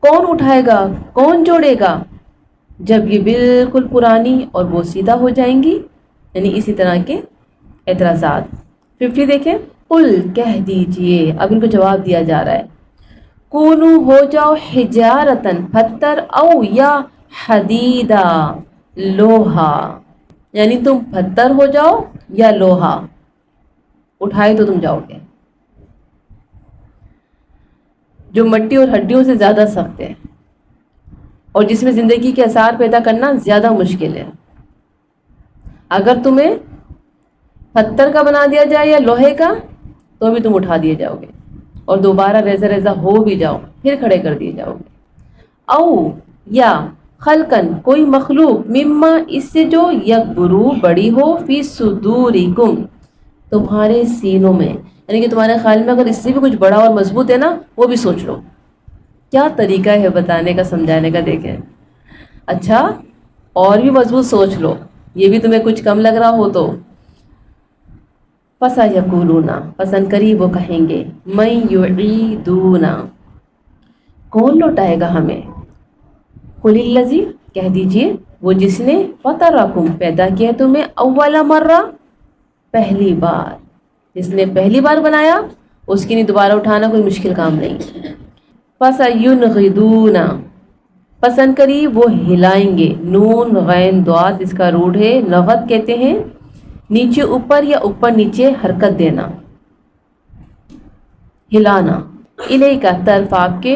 کون اٹھائے گا، کون جوڑے گا جب یہ بالکل پرانی اور بوسیدہ ہو جائیں گی؟ یعنی اسی طرح کے اعتراضات۔ 50 دیکھیں، قل کہہ دیجئے، اب ان کو جواب دیا جا رہا ہے، کونو ہو جاؤ حجارتن پتھر، او یا حدیدہ لوہا، یعنی تم پتھر ہو جاؤ یا لوہا، اٹھائے تو تم جاؤ گے، جو مٹی اور ہڈیوں سے زیادہ سخت ہے اور جس میں زندگی کے اثار پیدا کرنا زیادہ مشکل ہے۔ اگر تمہیں پتھر کا بنا دیا جائے یا لوہے کا تو بھی تم اٹھا دیے جاؤ گے اور دوبارہ ریزہ ریزہ ہو بھی جاؤ پھر کھڑے کر دیے جاؤ گے۔ او یا خلقن کوئی مخلوق، مما اس سے جو یکبرو بڑی ہو، فی صدورکم تمہارے سینوں میں، یعنی کہ تمہارے خیال میں اگر اس سے بھی کچھ بڑا اور مضبوط ہے نا وہ بھی سوچ لو۔ کیا طریقہ ہے بتانے کا، سمجھانے کا، دیکھیں۔ اچھا اور بھی مضبوط سوچ لو، یہ بھی تمہیں کچھ کم لگ رہا ہو تو فَسَيَقُولُونَ پسند قریب وہ کہیں گے، مَن یعیدونا کون لوٹائے گا ہمیں، قُلِ الَّذِی کہہ دیجئے وہ جس نے فَطَرَکُم پیدا کیا تمہیں اول مرہ پہلی بار، جس نے پہلی بار بنایا اس کے لیے دوبارہ اٹھانا کوئی مشکل کام نہیں۔ فَسَيُنْغِضُونَ پسند قریب وہ ہلائیں گے، نون غین دعات اس کا روٹ ہے، نغت کہتے ہیں نیچے اوپر یا اوپر نیچے حرکت دینا، ہلانا، الیک کا طرف آپ کے،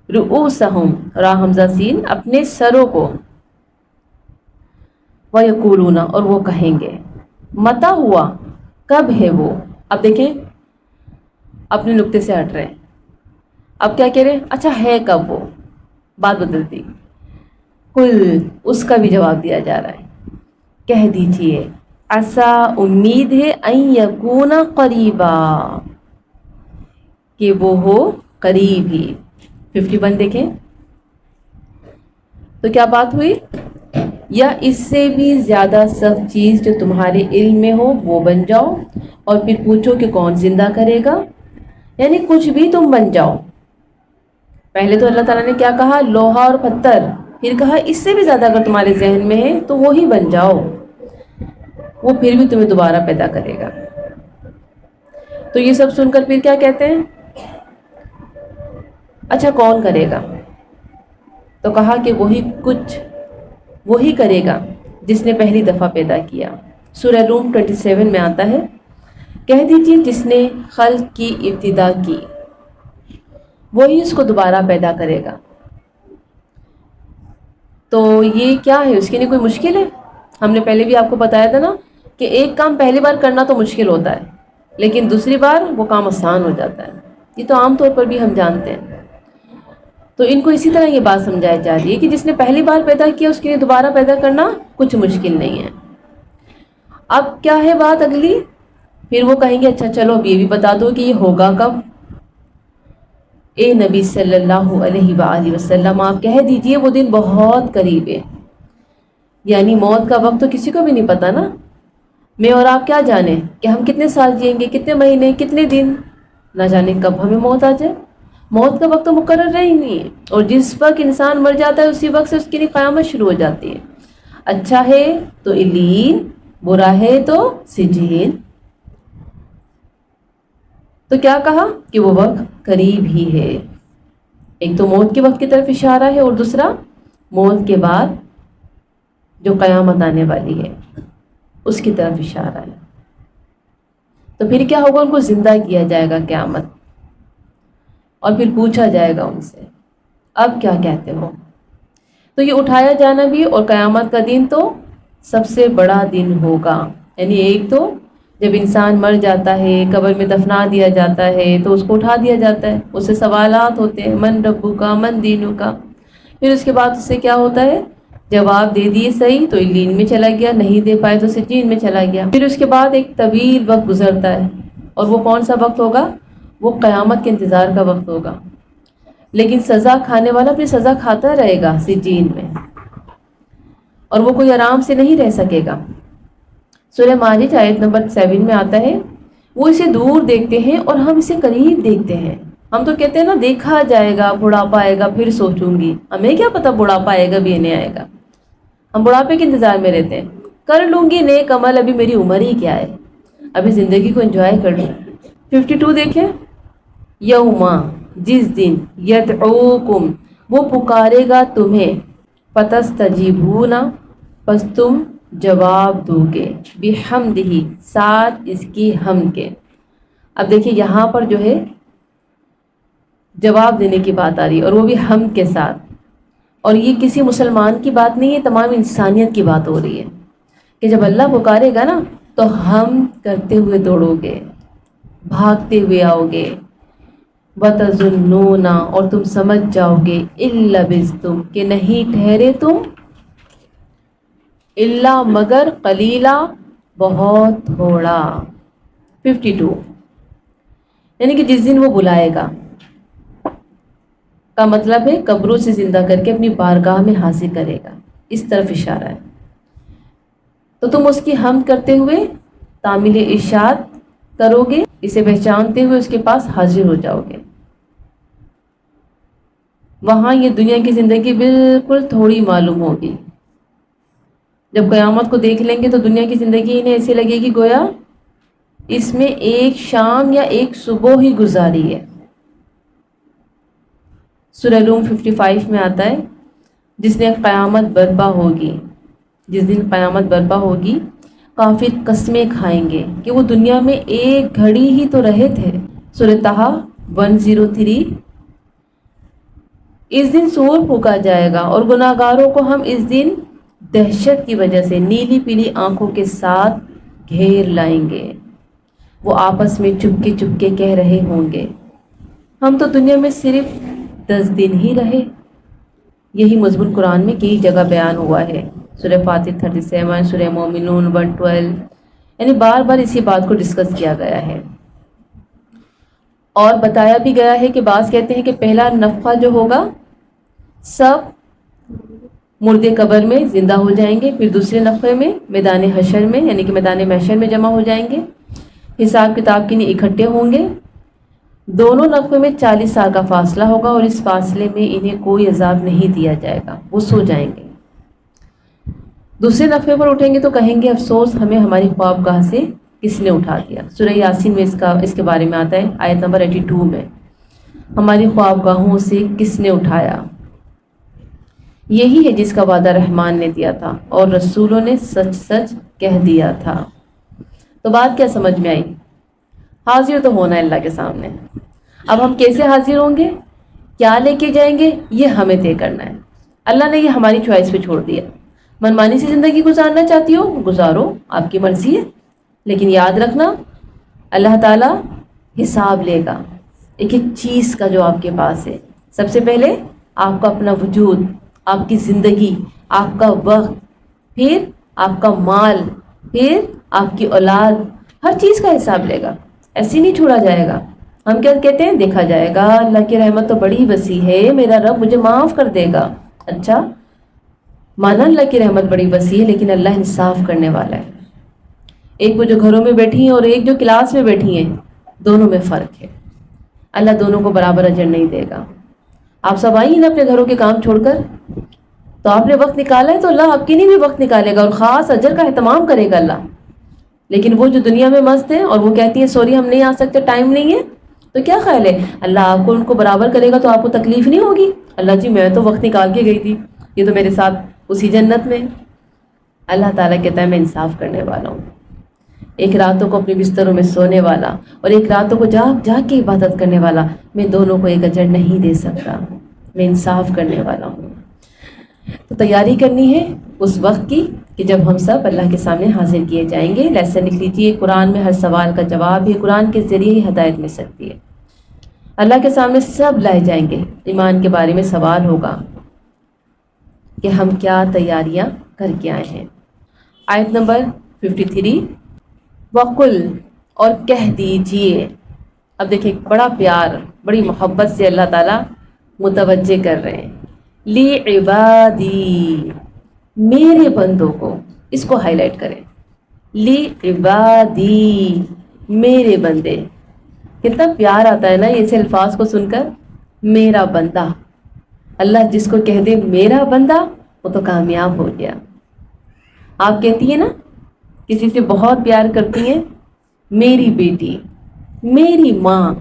رؤوسہم را حمزہ سین اپنے سروں کو، وَيَقُولُونَ اور وہ کہیں گے، متى ہوا کب ہے وہ، اب دیکھیں اپنے نقطے سے ہٹ رہے ہیں، اب کیا کہہ رہے ہیں، اچھا ہے کب وہ، بات بدلتی، کل اس کا بھی جواب دیا جا رہا ہے، کہہ دیجئے عسا امید ہے ان یکون قریبا کہ وہ ہو قریب ہی۔ 51 دیکھیں تو کیا بات ہوئی، یا اس سے بھی زیادہ سخت چیز جو تمہارے علم میں ہو وہ بن جاؤ، اور پھر پوچھو کہ کون زندہ کرے گا، یعنی کچھ بھی تم بن جاؤ۔ پہلے تو اللہ تعالیٰ نے کیا کہا، لوہا اور پتھر، پھر کہا اس سے بھی زیادہ اگر تمہارے ذہن میں ہے تو وہی بن جاؤ، وہ پھر بھی تمہیں دوبارہ پیدا کرے گا۔ تو یہ سب سن کر پھر کیا کہتے ہیں، اچھا کون کرے گا، تو کہا کہ وہی کرے گا جس نے پہلی دفعہ پیدا کیا۔ سورہ روم 27 میں آتا ہے، کہہ دیجئے جس نے خلق کی ابتدا کی وہی اس کو دوبارہ پیدا کرے گا۔ تو یہ کیا ہے، اس کے لیے کوئی مشکل ہے؟ ہم نے پہلے بھی آپ کو بتایا تھا نا کہ ایک کام پہلی بار کرنا تو مشکل ہوتا ہے لیکن دوسری بار وہ کام آسان ہو جاتا ہے، یہ تو عام طور پر بھی ہم جانتے ہیں۔ تو ان کو اسی طرح یہ بات سمجھائی جا رہی ہے کہ جس نے پہلی بار پیدا کیا اس کے لیے دوبارہ پیدا کرنا کچھ مشکل نہیں ہے۔ اب کیا ہے بات اگلی، پھر وہ کہیں گے اچھا چلو اب یہ بھی بتا دو کہ یہ ہوگا کب۔ اے نبی صلی اللہ علیہ وآلہ وسلم آپ کہہ دیجئے وہ دن بہت قریب ہے، یعنی موت کا وقت تو کسی کو بھی نہیں پتا نا، میں اور آپ کیا جانے کہ ہم کتنے سال جئیں گے، کتنے مہینے، کتنے دن، نہ جانے کب ہمیں موت آ جائے۔ موت کا وقت تو مقرر رہی نہیں ہے، اور جس وقت انسان مر جاتا ہے اسی وقت سے اس کے لیے قیامت شروع ہو جاتی ہے۔ اچھا ہے تو علین، برا ہے تو سجین۔ تو کیا کہا کہ وہ وقت قریب ہی ہے، ایک تو موت کے وقت کی طرف اشارہ ہے اور دوسرا موت کے بعد جو قیامت آنے والی ہے اس کی طرف اشارہ ہے۔ تو پھر کیا ہوگا، ان کو زندہ کیا جائے گا قیامت، اور پھر پوچھا جائے گا ان سے اب کیا کہتے ہو۔ تو یہ اٹھایا جانا بھی اور قیامت کا دن تو سب سے بڑا دن ہوگا، یعنی ایک تو جب انسان مر جاتا ہے قبر میں دفنا دیا جاتا ہے تو اس کو اٹھا دیا جاتا ہے، اس سے سوالات ہوتے ہیں، من ربو کا، من دینو کا، پھر اس کے بعد اس سے کیا ہوتا ہے، جواب دے دیے صحیح تو علین میں چلا گیا، نہیں دے پائے تو سجین میں چلا گیا۔ پھر اس کے بعد ایک طویل وقت گزرتا ہے، اور وہ کون سا وقت ہوگا، وہ قیامت کے انتظار کا وقت ہوگا، لیکن سزا کھانے والا پھر سزا کھاتا رہے گا سجین میں۔ اور وہ کوئی آرام سے نہیں رہ سکے گا۔ سورہ ماجد آیت نمبر 7 میں آتا ہے وہ اسے دور دیکھتے ہیں اور ہم اسے قریب دیکھتے ہیں۔ ہم تو کہتے ہیں نا دیکھا جائے گا، بڑھاپا آئے گا پھر سوچوں گی، ہمیں کیا پتہ بڑھاپا آئے گا بھی نہیں آئے گا، ہم بڑھاپے کے انتظار میں رہتے ہیں۔ کر لوں گی نیک عمل، ابھی میری عمر ہی کیا ہے، ابھی زندگی کو انجوائے کر لوں۔ 52 دیکھیں، یوما، جس دن، یدعوکم، وہ پکارے گا تمہیں، فتستجیبون، پس تم جواب دو گے، بحمدہ، ساتھ اس کی حمد کے۔ اب دیکھیں یہاں پر جو ہے جواب دینے کی بات آ رہی ہے اور وہ بھی حمد کے ساتھ، اور یہ کسی مسلمان کی بات نہیں ہے، تمام انسانیت کی بات ہو رہی ہے کہ جب اللہ پکارے گا نا تو ہم کرتے ہوئے دوڑو گے، بھاگتے ہوئے آؤ گے، وَتَظُنُّونَ، اور تم سمجھ جاؤ گے، إِن لَبِثْتُمْ، کہ نہیں ٹھہرے تم، إِلَّا مگر، قلیلا، بہت تھوڑا۔ 52 یعنی کہ جس دن وہ بلائے گا کا مطلب ہے قبروں سے زندہ کر کے اپنی بارگاہ میں حاضر کرے گا، اس طرف اشارہ ہے۔ تو تم اس کی حمد کرتے ہوئے تعمیل ارشاد کرو گے، اسے پہچانتے ہوئے اس کے پاس حاضر ہو جاؤ گے۔ وہاں یہ دنیا کی زندگی بالکل تھوڑی معلوم ہوگی۔ جب قیامت کو دیکھ لیں گے تو دنیا کی زندگی انہیں ایسے لگے گی گویا اس میں ایک شام یا ایک صبح ہی گزاری ہے۔ سورہ روم 55 میں آتا ہے جس نے قیامت برپا ہوگی، جس دن قیامت برپا ہوگی، کافر قسمیں کھائیں گے کہ وہ دنیا میں ایک گھڑی ہی تو رہے تھے۔ سورہ طٰہٰ 103، اس دن سور پھونکا جائے گا اور گناہگاروں کو ہم اس دن دہشت کی وجہ سے نیلی پیلی آنکھوں کے ساتھ گھیر لائیں گے۔ وہ آپس میں چپکے کہہ رہے ہوں گے، ہم تو دنیا میں صرف 10 دن ہی رہے۔ یہی مضمون قرآن میں کئی جگہ بیان ہوا ہے، سورہ فاطر 37، سورہ مومنون 112، یعنی بار بار اسی بات کو ڈسکس کیا گیا ہے۔ اور بتایا بھی گیا ہے کہ بعض کہتے ہیں کہ پہلا نفخہ جو ہوگا سب مردے قبر میں زندہ ہو جائیں گے، پھر دوسرے نفخے میں میدان حشر میں یعنی کہ میدان محشر میں جمع ہو جائیں گے، حساب کتاب کے لیے اکٹھے ہوں گے۔ دونوں نفخے میں 40 سال کا فاصلہ ہوگا اور اس فاصلے میں انہیں کوئی عذاب نہیں دیا جائے گا، وہ سو جائیں گے۔ دوسرے نفخے پر اٹھیں گے تو کہیں گے افسوس ہمیں ہماری خوابگاہ سے کس نے اٹھا دیا۔ سورہ یاسین میں اس کے بارے میں آتا ہے آیت نمبر 82 میں، ہماری خوابگاہوں سے کس نے اٹھایا۔ یہی ہے جس کا وعدہ رحمان نے دیا تھا اور رسولوں نے سچ سچ کہہ دیا تھا۔ تو بات کیا سمجھ میں آئی؟ حاضر تو ہونا ہے اللہ کے سامنے۔ اب ہم کیسے حاضر ہوں گے، کیا لے کے جائیں گے، یہ ہمیں طے کرنا ہے۔ اللہ نے یہ ہماری چوائس پہ چھوڑ دیا۔ منمانی سی زندگی گزارنا چاہتی ہو گزارو، آپ کی مرضی ہے، لیکن یاد رکھنا اللہ تعالیٰ حساب لے گا ایک ایک چیز کا جو آپ کے پاس ہے۔ سب سے پہلے آپ کا اپنا وجود، آپ کی زندگی، آپ کا وقت، پھر آپ کا مال، پھر آپ کی اولاد، ہر چیز کا حساب لے گا، ایسے نہیں چھوڑا جائے گا۔ ہم کیا کہتے ہیں، دیکھا جائے گا، اللہ کی رحمت تو بڑی وسیع ہے، میرا رب مجھے معاف کر دے گا۔ اچھا مانا اللہ کی رحمت بڑی وسیع ہے، لیکن اللہ انصاف کرنے والا ہے۔ ایک وہ جو گھروں میں بیٹھی ہیں اور ایک جو کلاس میں بیٹھی ہیں، دونوں میں فرق ہے۔ اللہ دونوں کو برابر اجر نہیں دے گا۔ آپ سب آئیے نا اپنے گھروں کے کام چھوڑ کر، تو آپ نے وقت نکالا ہے تو اللہ آپ کے لیے بھی وقت نکالے گا اور خاص اجر کا اہتمام کرے گا اللہ۔ لیکن وہ جو دنیا میں مست ہیں اور وہ کہتی ہیں سوری ہم نہیں آ سکتے، ٹائم نہیں ہے، تو کیا خیال ہے اللہ آپ کو ان کو برابر کرے گا تو آپ کو تکلیف نہیں ہوگی؟ اللہ جی میں تو وقت نکال کے گئی تھی، یہ تو میرے ساتھ اسی جنت میں۔ اللہ تعالیٰ کہتا ہے میں انصاف کرنے والا ہوں، ایک راتوں کو اپنے بستروں میں سونے والا اور ایک راتوں کو جاگ جاگ کے عبادت کرنے والا، میں دونوں کو ایک اجر نہیں دے سکتا، میں انصاف کرنے والا ہوں۔ تو تیاری کرنی ہے اس وقت کی کہ جب ہم سب اللہ کے سامنے حاضر کیے جائیں گے۔ لیسن لکھ لیجیے، قرآن میں ہر سوال کا جواب ہے، قرآن کے ذریعے ہی ہدایت مل سکتی ہے۔ اللہ کے سامنے سب لائے جائیں گے، ایمان کے بارے میں سوال ہوگا کہ ہم کیا تیاریاں کر کے آئے ہیں۔ آیت نمبر 53، وَقُلْ، اور کہہ دیجئے۔ اب دیکھیں بڑا پیار، بڑی محبت سے اللہ تعالیٰ متوجہ کر رہے ہیں، لی عبادی، میرے بندوں کو، اس کو ہائی لائٹ کریں، لی عبادی، میرے بندے. کتنا پیار آتا ہے نا یہ ایسے الفاظ کو سن کر. میرا بندہ، اللہ جس کو کہہ دے میرا بندہ وہ تو کامیاب ہو گیا. آپ کہتی ہیں نا کسی سے بہت پیار کرتی ہیں، میری بیٹی، میری ماں،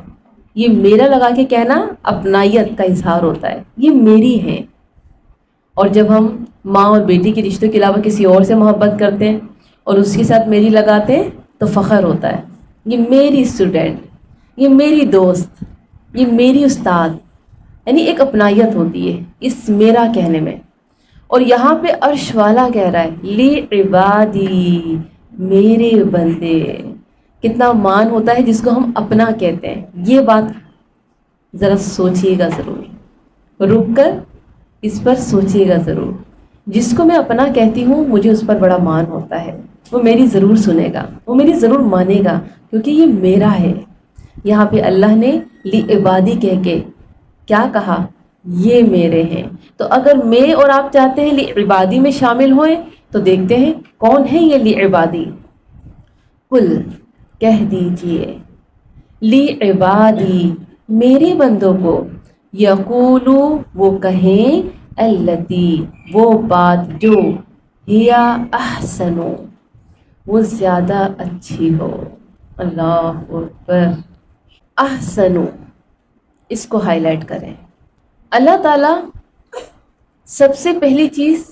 یہ میرا لگا کے کہنا اپنائیت کا اظہار ہوتا ہے، یہ میری ہے. اور جب ہم ماں اور بیٹی کے رشتوں کے علاوہ کسی اور سے محبت کرتے ہیں اور اس کے ساتھ میری لگاتے ہیں تو فخر ہوتا ہے. یہ میری اسٹوڈنٹ، یہ میری دوست، یہ میری استاد، یعنی ایک اپنائیت ہوتی ہے اس میرا کہنے میں. اور یہاں پہ عرش والا کہہ رہا ہے لی عبادی، میرے بندے. کتنا مان ہوتا ہے جس کو ہم اپنا کہتے ہیں. یہ بات ذرا سوچیے گا ضرور، رک کر اس پر سوچیے گا ضرور. جس کو میں اپنا کہتی ہوں مجھے اس پر بڑا مان ہوتا ہے، وہ میری ضرور سنے گا، وہ میری ضرور مانے گا، کیونکہ یہ میرا ہے. یہاں پہ اللہ نے لی عبادی کہہ کے کیا کہا؟ یہ میرے ہیں. تو اگر میں اور آپ چاہتے ہیں لی عبادی میں شامل ہوئیں تو دیکھتے ہیں کون ہے یہ لی عبادی. کل، کہہ دیجئے، لی عبادی، میرے بندوں کو، یقولو، وہ کہیں، التی، وہ بات جو، ہیا احسنو، وہ زیادہ اچھی ہو. اللہ اکبر. احسنو، اس کو ہائی لائٹ کریں. اللہ تعالیٰ سب سے پہلی چیز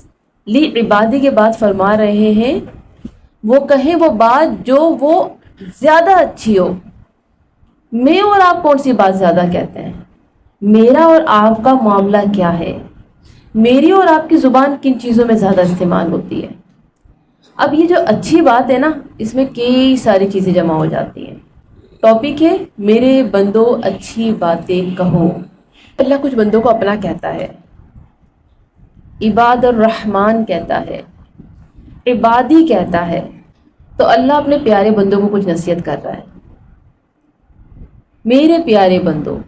لی عبادی کے بعد فرما رہے ہیں وہ کہیں وہ بات جو وہ زیادہ اچھی ہو. میں اور آپ کون سی بات زیادہ کہتے ہیں؟ میرا اور آپ کا معاملہ کیا ہے؟ میری اور آپ کی زبان کن چیزوں میں زیادہ استعمال ہوتی ہے؟ اب یہ جو اچھی بات ہے نا، اس میں کئی ساری چیزیں جمع ہو جاتی ہیں. ٹاپک ہے میرے بندوں اچھی باتیں کہو. اللہ کچھ بندوں کو اپنا کہتا ہے، عباد الرحمن کہتا ہے، عبادی کہتا ہے. تو اللہ اپنے پیارے بندوں کو کچھ نصیحت کر رہا ہے. میرے پیارے بندوں،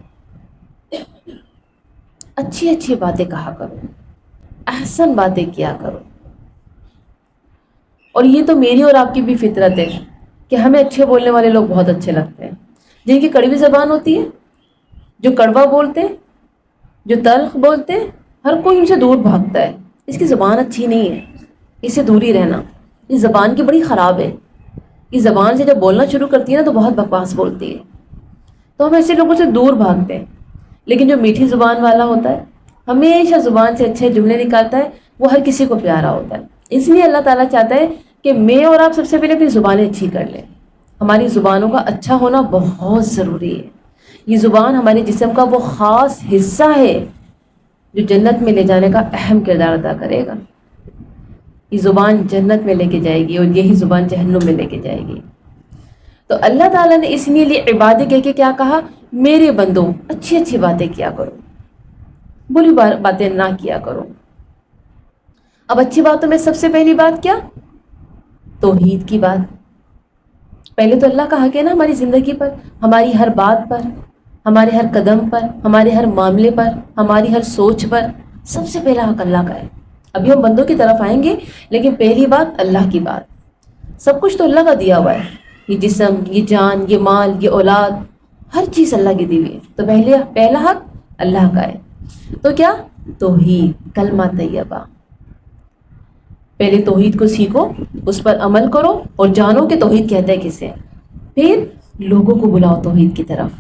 اچھی اچھی باتیں کہا کرو، احسن باتیں کیا کرو. اور یہ تو میری اور آپ کی بھی فطرت ہے کہ ہمیں اچھے بولنے والے لوگ بہت اچھے لگتے ہیں. جن کی کڑوی زبان ہوتی ہے، جو کڑوا بولتے ہیں، جو تلخ بولتے ہیں، ہر کوئی ان سے دور بھاگتا ہے. اس کی زبان اچھی نہیں ہے، اس سے دور ہی رہنا. اس زبان کی بڑی خراب ہے. اس زبان سے جب بولنا شروع کرتی ہے نا تو بہت بکواس بولتی ہے. تو ہم ایسے لوگوں سے دور بھاگتے ہیں. لیکن جو میٹھی زبان والا ہوتا ہے، ہمیشہ زبان سے اچھے جملے نکالتا ہے، وہ ہر کسی کو پیارا ہوتا ہے. اس لیے اللہ تعالیٰ چاہتا ہے کہ میں اور آپ سب سے پہلے اپنی زبانیں اچھی کر لیں. ہماری زبانوں کا اچھا ہونا بہت ضروری ہے. یہ زبان ہمارے جسم کا وہ خاص حصہ ہے جو جنت میں لے جانے کا اہم کردار ادا کرے گا. یہ زبان جنت میں لے کے جائے گی اور یہی زبان جہنم میں لے کے جائے گی. تو اللہ تعالیٰ نے اس لیے عبادی کہہ کے کیا کہا؟ میرے بندوں اچھی اچھی باتیں کیا کرو، بری باتیں نہ کیا کرو. اب اچھی باتوں میں سب سے پہلی بات کیا؟ توحید کی بات. پہلے تو اللہ کا حق ہے نا ہماری زندگی پر، ہماری ہر بات پر، ہمارے ہر قدم پر، ہمارے ہر معاملے پر، ہماری ہر سوچ پر. سب سے پہلا حق اللہ کا ہے. ابھی ہم بندوں کی طرف آئیں گے، لیکن پہلی بات اللہ کی بات. سب کچھ تو اللہ کا دیا ہوا ہے، یہ جسم، یہ جان، یہ مال، یہ اولاد، ہر چیز اللہ کی دی ہوئی ہے. تو پہلا حق اللہ کا ہے. تو کیا؟ توحید، کلمہ طیبہ. پہلے توحید کو سیکھو، اس پر عمل کرو اور جانو کہ توحید کہتا ہے کسے. پھر لوگوں کو بلاؤ توحید کی طرف.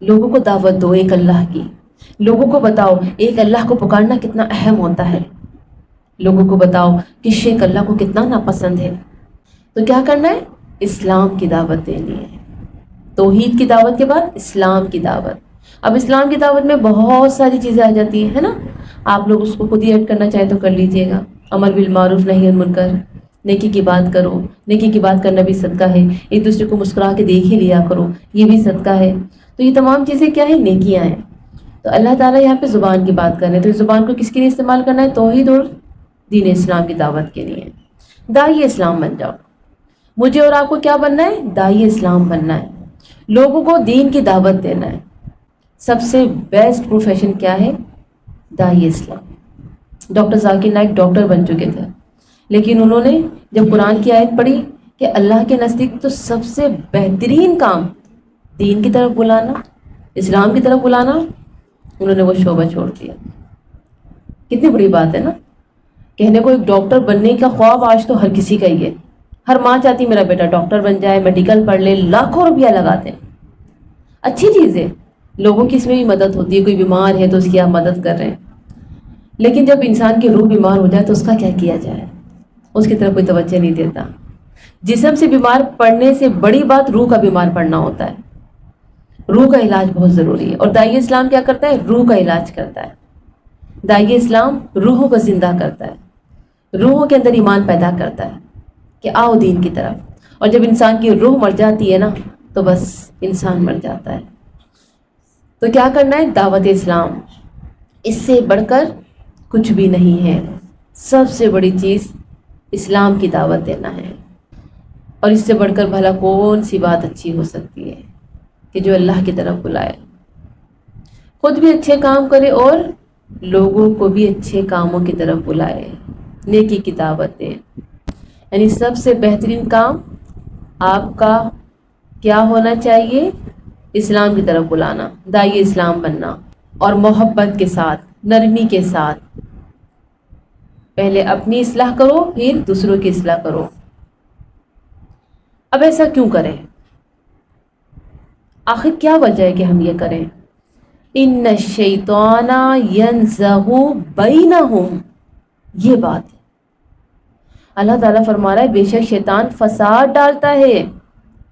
لوگوں کو دعوت دو ایک اللہ کی. لوگوں کو بتاؤ ایک اللہ کو پکارنا کتنا اہم ہوتا ہے. لوگوں کو بتاؤ کہ شرک اللہ کو کتنا ناپسند ہے. تو کیا کرنا ہے؟ اسلام کی دعوت دینی ہے. توحید کی دعوت کے بعد اسلام کی دعوت. اب اسلام کی دعوت میں بہت ساری چیزیں آ جاتی ہیں، ہے نا. آپ لوگ اس کو خود ہی ایڈ کرنا چاہیں تو کر لیجئے گا. امر بالمعروف نہی عن منکر، نیکی کی بات کرو. نیکی کی بات کرنا بھی صدقہ ہے. ایک دوسرے کو مسکرا کے دیکھ ہی لیا کرو، یہ بھی صدقہ ہے. تو یہ تمام چیزیں کیا ہیں؟ نیکیاں ہیں. تو اللہ تعالیٰ یہاں پہ زبان کی بات کر رہے ہیں. تو اس زبان کو کس کے لیے استعمال کرنا ہے؟ توحید اور دین اسلام کی دعوت کے لیے. داعی اسلام بن جاؤ. مجھے اور آپ کو کیا بننا ہے؟ داعی اسلام بننا ہے. لوگوں کو دین کی دعوت دینا ہے. سب سے بیسٹ پروفیشن کیا ہے؟ داعی اسلام. ڈاکٹر ذاکر نائک ڈاکٹر بن چکے تھے، لیکن انہوں نے جب قرآن کی آیت پڑھی کہ اللہ کے نزدیک تو سب سے بہترین کام دین کی طرف بلانا، اسلام کی طرف بلانا، انہوں نے وہ شعبہ چھوڑ دیا۔ کتنی بڑی بات ہے نا، کہنے کو ایک ڈاکٹر بننے کا خواب آج تو ہر کسی کا ہی ہے، ہر ماں چاہتی میرا بیٹا ڈاکٹر بن جائے، میڈیکل پڑھ لے، لاکھوں روپیہ لگاتے ہیں۔ اچھی چیز ہے، لوگوں کی اس میں بھی مدد ہوتی ہے، کوئی بیمار ہے تو اس کی آپ مدد کر رہے ہیں، لیکن جب انسان کی روح بیمار ہو جائے تو اس کا کیا کیا جائے؟ اس کی طرف کوئی توجہ نہیں دیتا۔ جسم سے بیمار پڑنے سے بڑی بات روح کا بیمار پڑنا ہوتا ہے، روح کا علاج بہت ضروری ہے، اور داعی اسلام کیا کرتا ہے؟ روح کا علاج کرتا ہے۔ داعی اسلام روحوں کو زندہ کرتا ہے، روحوں کے اندر ایمان پیدا کرتا ہے کہ آؤ دین کی طرف، اور جب انسان کی روح مر جاتی ہے نا تو بس انسان مر جاتا ہے۔ تو کیا کرنا ہے؟ دعوت اسلام، اس سے بڑھ کر کچھ بھی نہیں ہے، سب سے بڑی چیز اسلام کی دعوت دینا ہے، اور اس سے بڑھ کر بھلا کون سی بات اچھی ہو سکتی ہے کہ جو اللہ کی طرف بلائے، خود بھی اچھے کام کرے اور لوگوں کو بھی اچھے کاموں کی طرف بلائے، نیکی کی دعوت دے۔ یعنی سب سے بہترین کام آپ کا کیا ہونا چاہیے؟ اسلام کی طرف بلانا، داعی اسلام بننا، اور محبت کے ساتھ، نرمی کے ساتھ۔ پہلے اپنی اصلاح کرو، پھر دوسروں کی اصلاح کرو۔ اب ایسا کیوں کریں؟ آخر کیا وجہ ہے کہ ہم یہ کریں؟ ان الشیطان ینزغ بینہم، یہ بات ہے۔ اللہ تعالیٰ فرما رہا ہے بے شک شیطان فساد ڈالتا ہے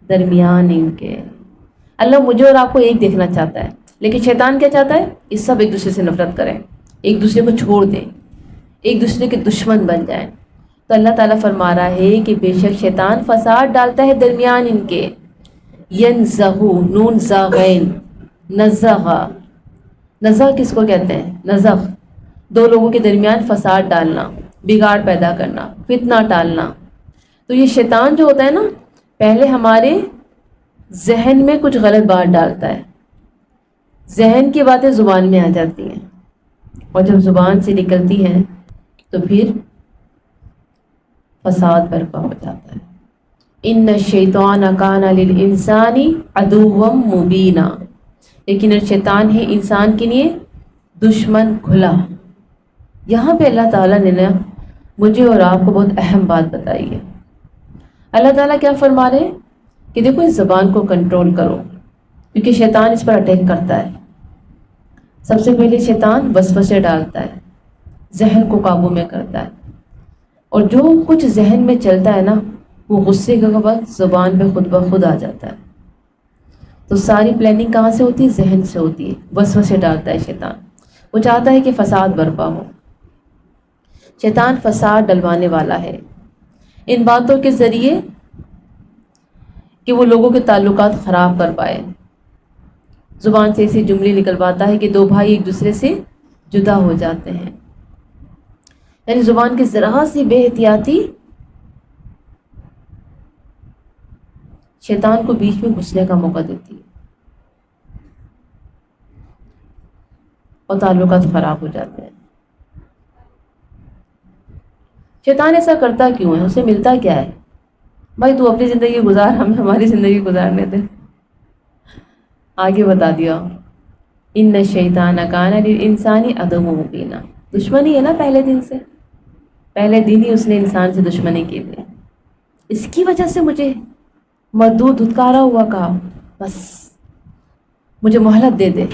درمیان ان کے۔ اللہ مجھے اور آپ کو ایک دیکھنا چاہتا ہے، لیکن شیطان کیا چاہتا ہے؟ یہ سب ایک دوسرے سے نفرت کریں، ایک دوسرے کو چھوڑ دیں، ایک دوسرے کے دشمن بن جائیں۔ تو اللہ تعالیٰ فرما رہا ہے کہ بے شک شیطان فساد ڈالتا ہے درمیان ان کے۔ ینزغ، نون زاغین، نزغ، نزغ کس کو کہتے ہیں؟ نزغ، دو لوگوں کے درمیان فساد ڈالنا، بگاڑ پیدا کرنا، فتنہ ڈالنا۔ تو یہ شیطان جو ہوتا ہے نا، پہلے ہمارے ذہن میں کچھ غلط بات ڈالتا ہے، ذہن کی باتیں زبان میں آ جاتی ہیں، اور جب زبان سے نکلتی ہیں تو پھر فساد برپا ہو جاتا ہے۔ ان الشیطان کان للانسان عدوا مبینا، لیکن شیطان ہے انسان کے لیے دشمن کھلا۔ یہاں پہ اللہ تعالیٰ نے نا مجھے اور آپ کو بہت اہم بات بتائی ہے۔ اللہ تعالیٰ کیا فرما رہے ہیں کہ دیکھو اس زبان کو کنٹرول کرو، کیونکہ شیطان اس پر اٹیک کرتا ہے۔ سب سے پہلے شیطان وسوسے ڈالتا ہے، ذہن کو قابو میں کرتا ہے، اور جو کچھ ذہن میں چلتا ہے نا وہ غصے کا وقت زبان پہ خود بخود آ جاتا ہے۔ تو ساری پلاننگ کہاں سے ہوتی ہے؟ ذہن سے ہوتی ہے، وسوسے ڈالتا ہے شیطان، وہ چاہتا ہے کہ فساد برپا ہو۔ شیطان فساد ڈلوانے والا ہے ان باتوں کے ذریعے کہ وہ لوگوں کے تعلقات خراب کر پائے۔ زبان سے ایسی جملے نکلواتا ہے کہ دو بھائی ایک دوسرے سے جدا ہو جاتے ہیں۔ یعنی زبان کی ذرا سی بے احتیاطی شیطان کو بیچ میں گھسنے کا موقع دیتی ہے اور تعلقات خراب ہو جاتے ہیں۔ شیطان ایسا کرتا کیوں ہے؟ اسے ملتا کیا ہے؟ بھائی تو اپنی زندگی گزار، ہمیں ہماری زندگی گزارنے دے۔ آگے بتا دیا ان الشیطان کان للانسان عدوا مبینا، دشمنی ہے نا پہلے دن سے، پہلے دن ہی اس نے انسان سے دشمنی کی تھی۔ اس کی وجہ سے مجھے مردود دھتکارا ہوا، کہا بس مجھے مہلت دے دے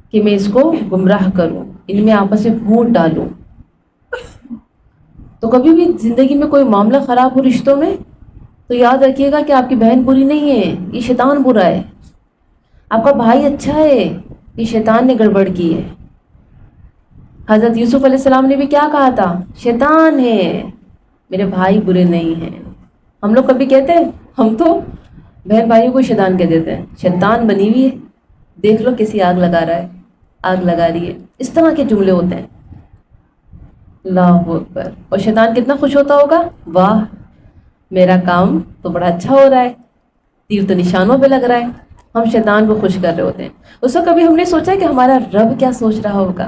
کہ میں اس کو گمراہ کروں، ان میں آپس میں پھوٹ ڈالوں۔ تو کبھی بھی زندگی میں کوئی معاملہ خراب ہو رشتوں میں تو یاد رکھیے گا کہ آپ کی بہن بری نہیں ہے، یہ شیطان برا ہے۔ آپ کا بھائی اچھا ہے، یہ شیطان نے گڑبڑ کی ہے۔ حضرت یوسف علیہ السلام نے بھی کیا کہا تھا؟ شیطان ہے، میرے بھائی برے نہیں ہیں۔ ہم لوگ کبھی کہتے ہیں؟ ہم تو بہن بھائیوں کو شیطان کہہ دیتے ہیں، شیطان بنی ہوئی ہے، دیکھ لو کسی آگ لگا رہا ہے، آگ لگا رہی ہے، اس طرح کے جملے ہوتے ہیں۔ اللہ اکبر۔ اور شیطان کتنا خوش ہوتا ہوگا، واہ میرا کام تو بڑا اچھا ہو رہا ہے، تیر تو نشانوں پہ لگ رہا ہے۔ ہم شیطان کو خوش کر رہے ہوتے ہیں۔ اس وقت کبھی ہم نے سوچا کہ ہمارا رب کیا سوچ رہا ہوگا؟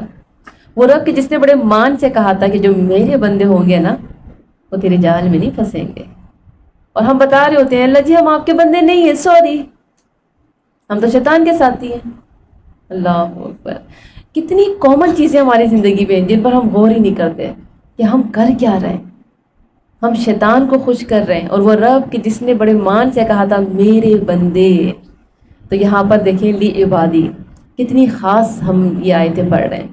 وہ رب کہ جس نے بڑے مان سے کہا تھا کہ جو میرے بندے ہوں گے نا وہ تیرے جال میں نہیں پھنسیں گے، اور ہم بتا رہے ہوتے ہیں اللہ جی ہم آپ کے بندے نہیں ہیں، سوری، ہم تو شیطان کے ساتھی ہیں۔ اللہ اکبر، کتنی کامن چیزیں ہماری زندگی میں ہیں جن پر ہم غور ہی نہیں کرتے کہ ہم کر کیا رہے ہیں۔ ہم شیطان کو خوش کر رہے ہیں، اور وہ رب کہ جس نے بڑے مان سے کہا تھا میرے بندے۔ تو یہاں پر دیکھیں لی عبادی، کتنی خاص ہم یہ آیتیں پڑھ رہے ہیں۔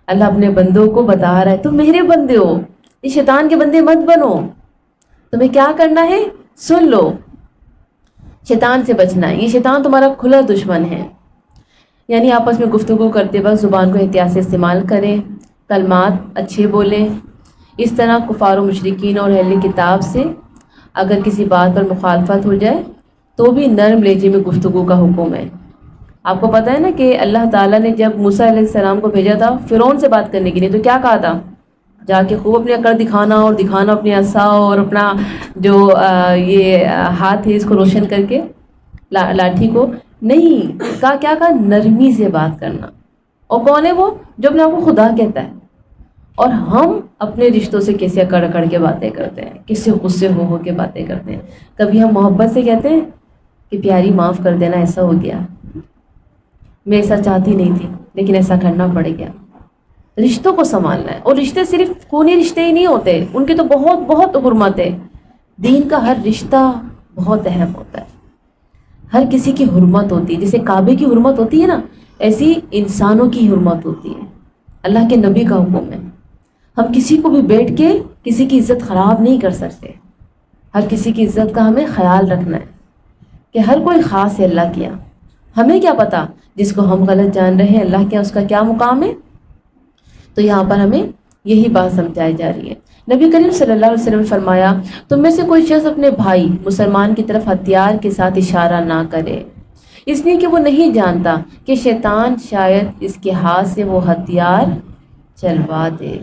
اللہ اپنے بندوں کو بتا رہا ہے تم میرے بندے ہو، یہ شیطان کے بندے مت بنو، تمہیں کیا کرنا ہے سن لو، شیطان سے بچنا ہے، یہ شیطان تمہارا کھلا دشمن ہے۔ یعنی آپس میں گفتگو کرتے وقت زبان کو احتیاط سے استعمال کریں، کلمات اچھے بولیں۔ اس طرح کفار و مشرکین اور اہل کتاب سے اگر کسی بات پر مخالفت ہو جائے تو بھی نرم لہجے میں گفتگو کا حکم ہے۔ آپ کو پتہ ہے نا کہ اللہ تعالیٰ نے جب موسیٰ علیہ السلام کو بھیجا تھا فرعون سے بات کرنے کے لیے تو کیا کہا تھا؟ جا کے خوب اپنی عقل دکھانا، اور دکھانا اپنی عصا اور اپنا جو یہ ہاتھ ہے اس کو روشن کر کے لاٹھی کو نہیں کہا، کیا کہا؟ نرمی سے بات کرنا۔ اور کون ہے وہ؟ جو اپنے آپ کو خدا کہتا ہے۔ اور ہم اپنے رشتوں سے کیسے اکڑ اکڑ کے باتیں کرتے ہیں، کیسے غصے ہو کے باتیں کرتے ہیں۔ کبھی ہم محبت سے کہتے ہیں کہ پیاری معاف کر دینا، ایسا ہو گیا، میں ایسا چاہتی نہیں تھی لیکن ایسا کرنا پڑ گیا۔ رشتوں کو سنبھالنا ہے، اور رشتے صرف خونی رشتے ہی نہیں ہوتے، ان کی تو بہت بہت حرمت ہے۔ دین کا ہر رشتہ بہت اہم ہوتا ہے، ہر کسی کی حرمت ہوتی ہے۔ جیسے کعبے کی حرمت ہوتی ہے نا، ایسی انسانوں کی حرمت ہوتی ہے۔ اللہ کے نبی کا حکم ہے ہم کسی کو بھی بیٹھ کے کسی کی عزت خراب نہیں کر سکتے، ہر کسی کی عزت کا ہمیں خیال رکھنا ہے کہ ہر کوئی خاص ہے اللہ کیا، ہمیں کیا پتا جس کو ہم غلط جان رہے ہیں اللہ کیا اس کا کیا مقام ہے۔ تو یہاں پر ہمیں یہی بات سمجھائی جا رہی ہے۔ نبی کریم صلی اللہ علیہ وسلم نے فرمایا تم میں سے کوئی شخص اپنے بھائی مسلمان کی طرف ہتھیار کے ساتھ اشارہ نہ کرے، اس لیے کہ وہ نہیں جانتا کہ شیطان شاید اس کے ہاتھ سے وہ ہتھیار چلوا دے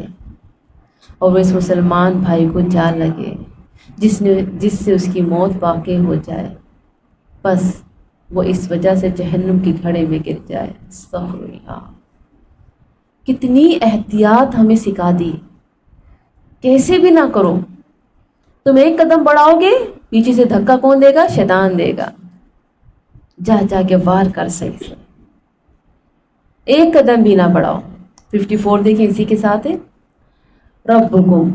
اور وہ اس مسلمان بھائی کو جا لگے جس سے اس کی موت واقع ہو جائے، بس وہ اس وجہ سے جہنم کی گھڑے میں گر جائے۔ استغفر اللہ، کتنی احتیاط ہمیں سکھا دی، کیسے بھی نہ کرو۔ تم ایک قدم بڑھاؤ گے پیچھے سے دھکا کون دے گا؟ شیطان دے گا، جا جا کے وار کر صحیح سے، ایک قدم بھی نہ بڑھاؤ۔ 54 دیکھیں اسی کے ساتھ ہے، ربکم،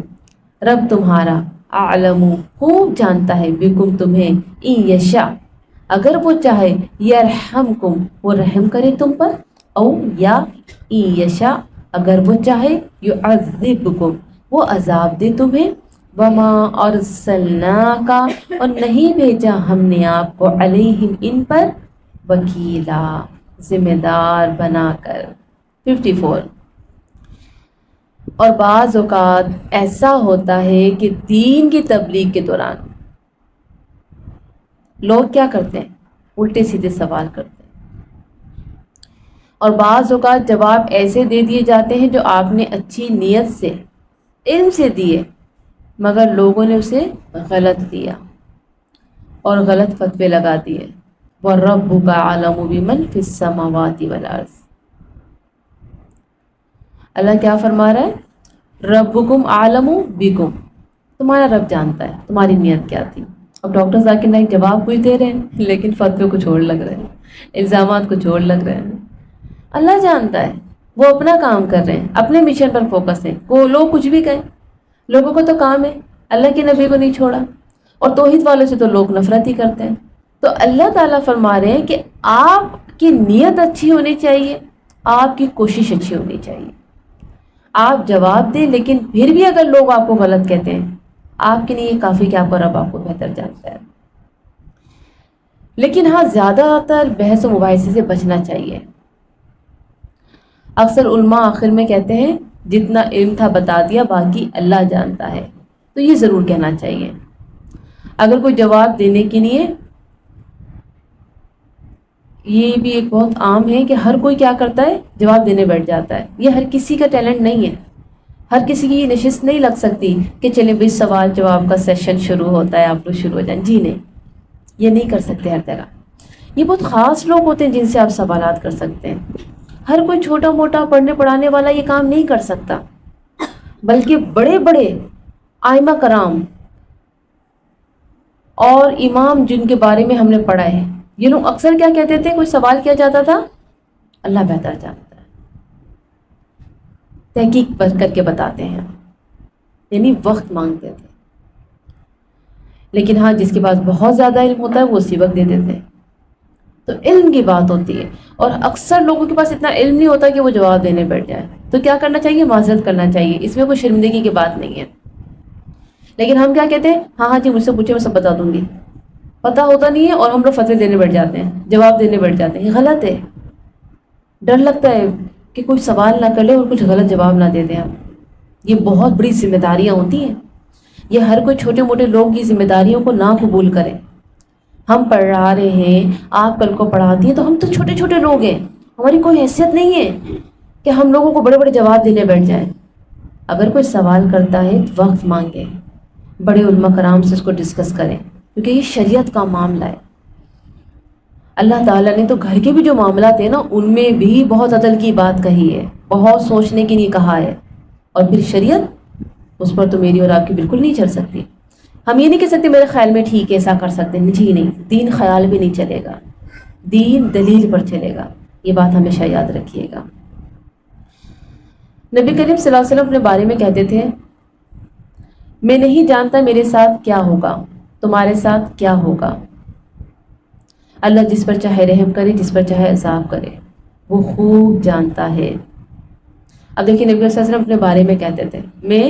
رب تمہارا، اعلم، خوب جانتا ہے، بکم تمہیں، ان یشاء، اگر وہ چاہے، یرحمکم، وہ رحم کرے تم پر، او یا ان یشاء، اگر وہ چاہے، یعذبکم، وہ عذاب دے تمہیں، وما ارسلناک، اور نہیں بھیجا ہم نے آپ کو، علیہم، ان پر، وکیلا، ذمہ دار بنا کر۔ 54 اور بعض اوقات ایسا ہوتا ہے کہ دین کی تبلیغ کے دوران لوگ کیا کرتے ہیں؟ الٹے سیدھے سوال کرتے ہیں، اور بعض اوقات جواب ایسے دے دیے جاتے ہیں جو آپ نے اچھی نیت سے علم سے دیے مگر لوگوں نے اسے غلط دیا اور غلط فتوے لگا دیے۔ وَرَبُّكَ أَعْلَمُ بِمَنْ فِي السَّمَاوَاتِ وَالْأَرْضِ، اللہ کیا فرما رہا ہے؟ ربکم عالم بکم، تمہارا رب جانتا ہے تمہاری نیت کیا تھی۔ اب ڈاکٹر ذاکر نائک جواب کچھ دے رہے ہیں لیکن فتوے کچھ اور لگ رہے ہیں، الزامات کچھ اور لگ رہے ہیں۔ اللہ جانتا ہے، وہ اپنا کام کر رہے ہیں، اپنے مشن پر فوکس ہیں، کو لوگ کچھ بھی کہیں، لوگوں کو تو کام ہے، اللہ کے نبی کو نہیں چھوڑا، اور توحید والوں سے تو لوگ نفرت ہی کرتے ہیں۔ تو اللہ تعالیٰ فرما رہے ہیں کہ آپ کی نیت اچھی ہونی چاہیے، آپ کی کوشش اچھی ہونی چاہیے۔ آپ جواب دیں لیکن پھر بھی اگر لوگ آپ کو غلط کہتے ہیں، آپ کے لیے یہ کافی کہ آپ کا رب آپ کو بہتر جانتا ہے۔ لیکن ہاں زیادہ تر بحث و مباحثے سے بچنا چاہیے۔ اکثر علماء آخر میں کہتے ہیں جتنا علم تھا بتا دیا، باقی اللہ جانتا ہے، تو یہ ضرور کہنا چاہیے۔ اگر کوئی جواب دینے کے لیے، یہ بھی ایک بہت عام ہے کہ ہر کوئی کیا کرتا ہے؟ جواب دینے بیٹھ جاتا ہے۔ یہ ہر کسی کا ٹیلنٹ نہیں ہے، ہر کسی کی یہ نشست نہیں لگ سکتی کہ چلیں بھی سوال جواب کا سیشن شروع ہوتا ہے، آپ لوگ شروع ہو جائیں۔ جی نہیں، یہ نہیں کر سکتے ہر جگہ۔ یہ بہت خاص لوگ ہوتے ہیں جن سے آپ سوالات کر سکتے ہیں۔ ہر کوئی چھوٹا موٹا پڑھنے پڑھانے والا یہ کام نہیں کر سکتا، بلکہ بڑے بڑے ائمہ کرام اور امام جن کے بارے میں ہم نے پڑھا ہے، یہ لوگ اکثر کیا کہتے تھے؟ کوئی سوال کیا جاتا تھا، اللہ بہتر جانتا ہے، تحقیق کر کے بتاتے ہیں، یعنی وقت مانگتے تھے۔ لیکن ہاں، جس کے پاس بہت زیادہ علم ہوتا ہے وہ اسی وقت دے دیتے ہیں۔ تو علم کی بات ہوتی ہے، اور اکثر لوگوں کے پاس اتنا علم نہیں ہوتا کہ وہ جواب دینے بیٹھ جائے، تو کیا کرنا چاہیے؟ معذرت کرنا چاہیے، اس میں کوئی شرمندگی کی بات نہیں ہے۔ لیکن ہم کیا کہتے ہیں؟ ہاں ہاں جی، مجھ سے پوچھے، میں سب بتا دوں گی۔ پتہ ہوتا نہیں ہے اور ہم لوگ فتوے دینے بیٹھ جاتے ہیں، جواب دینے بیٹھ جاتے ہیں۔ یہ غلط ہے۔ ڈر لگتا ہے کہ کوئی سوال نہ کر لے اور کچھ غلط جواب نہ دے دیں ہم۔ یہ بہت بڑی ذمہ داریاں ہوتی ہیں، یہ ہر کوئی چھوٹے موٹے لوگ کی ذمہ داریوں کو نہ قبول کریں۔ ہم پڑھا رہے ہیں، آپ کل کو پڑھاتی ہیں، تو ہم تو چھوٹے چھوٹے لوگ ہیں، ہماری کوئی حیثیت نہیں ہے کہ ہم لوگوں کو بڑے بڑے جواب دینے بیٹھ جائیں۔ اگر کوئی سوال کرتا ہے تو وقت مانگے، بڑے علماء کرام سے اس کو ڈسکس کریں، کیونکہ یہ شریعت کا معاملہ ہے۔ اللہ تعالیٰ نے تو گھر کے بھی جو معاملات ہیں نا، ان میں بھی بہت عدل کی بات کہی ہے، بہت سوچنے کی نہیں کہا ہے، اور پھر شریعت، اس پر تو میری اور آپ کی بالکل نہیں چل سکتی۔ ہم یہ نہیں کہہ سکتے میرے خیال میں ٹھیک ہے، ایسا کر سکتے ہیں، جی نہیں، دین خیال بھی نہیں چلے گا، دین دلیل پر چلے گا، یہ بات ہمیشہ یاد رکھیے گا۔ نبی کریم صلی اللہ علیہ وسلم اپنے بارے میں کہتے تھے، میں نہیں جانتا میرے ساتھ کیا ہوگا، تمہارے ساتھ کیا ہوگا۔ اللہ جس پر چاہے رحم کرے، جس پر چاہے عذاب کرے، وہ خوب جانتا ہے۔ اب دیکھیں، نبی صلی اللہ علیہ وسلم اپنے بارے میں کہتے تھے، میں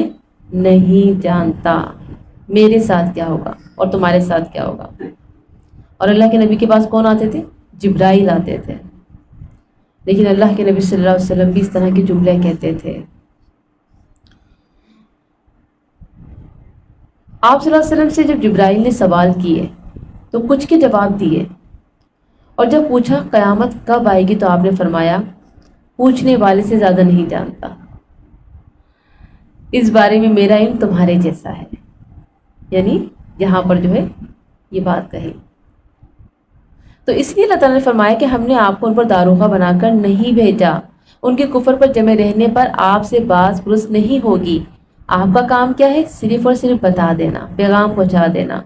نہیں جانتا میرے ساتھ کیا ہوگا اور تمہارے ساتھ کیا ہوگا۔ اور اللہ کے نبی کے پاس کون آتے تھے؟ جبرائیل آتے تھے۔ لیکن اللہ کے نبی صلی اللہ علیہ وسلم بھی اس طرح کے جملے کہتے تھے۔ آپ صلی اللہ علیہ وسلم سے جب جبرائیل نے سوال کیے تو کچھ کے جواب دیے، اور جب پوچھا قیامت کب آئے گی تو آپ نے فرمایا، پوچھنے والے سے زیادہ نہیں جانتا، اس بارے میں میرا علم تمہارے جیسا ہے۔ یعنی یہاں پر جو ہے یہ بات کہی، تو اس لیے اللہ تعالیٰ نے فرمایا کہ ہم نے آپ کو ان پر داروغہ بنا کر نہیں بھیجا، ان کے کفر پر جمع رہنے پر آپ سے باز پرس نہیں ہوگی۔ آپ کا کام کیا ہے؟ صرف اور صرف بتا دینا، پیغام پہنچا دینا۔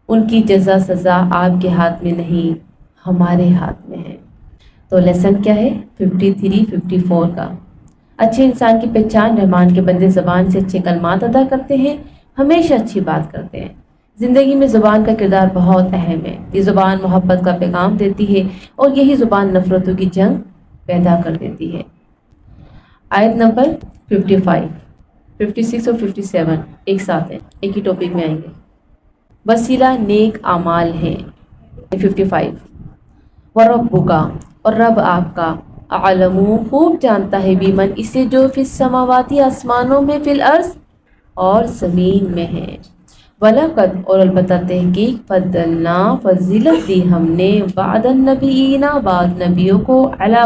ان کی جزا سزا آپ کے ہاتھ میں نہیں، ہمارے ہاتھ میں ہے۔ تو لیسن کیا ہے؟ 53 54 کا۔ اچھے انسان کی پہچان، رحمان کے بندے زبان سے اچھے کلمات ادا کرتے ہیں، ہمیشہ اچھی بات کرتے ہیں۔ زندگی میں زبان کا کردار بہت اہم ہے، یہ زبان محبت کا پیغام دیتی ہے، اور یہی زبان نفرتوں کی جنگ پیدا کر دیتی ہے۔ آیت نمبر 55 56 اور 57 ایک ساتھ ہیں، ایک ہی ٹاپک میں آئیں گے۔ وسیلہ نیک اعمال ہیں۔ 55 وَرَبُّکَ، اور رب آپ کا، عالم خوب جانتا ہے، بیمن اسے جو فی السماواتی آسمانوں میں، فی الارض اور زمین میں ہے۔ وَلَقَدْ، اور البتہ تحقیق، فضلنا، فضیلت دی ہم نے، بعد النبیین، بعض نبیوں کو، علی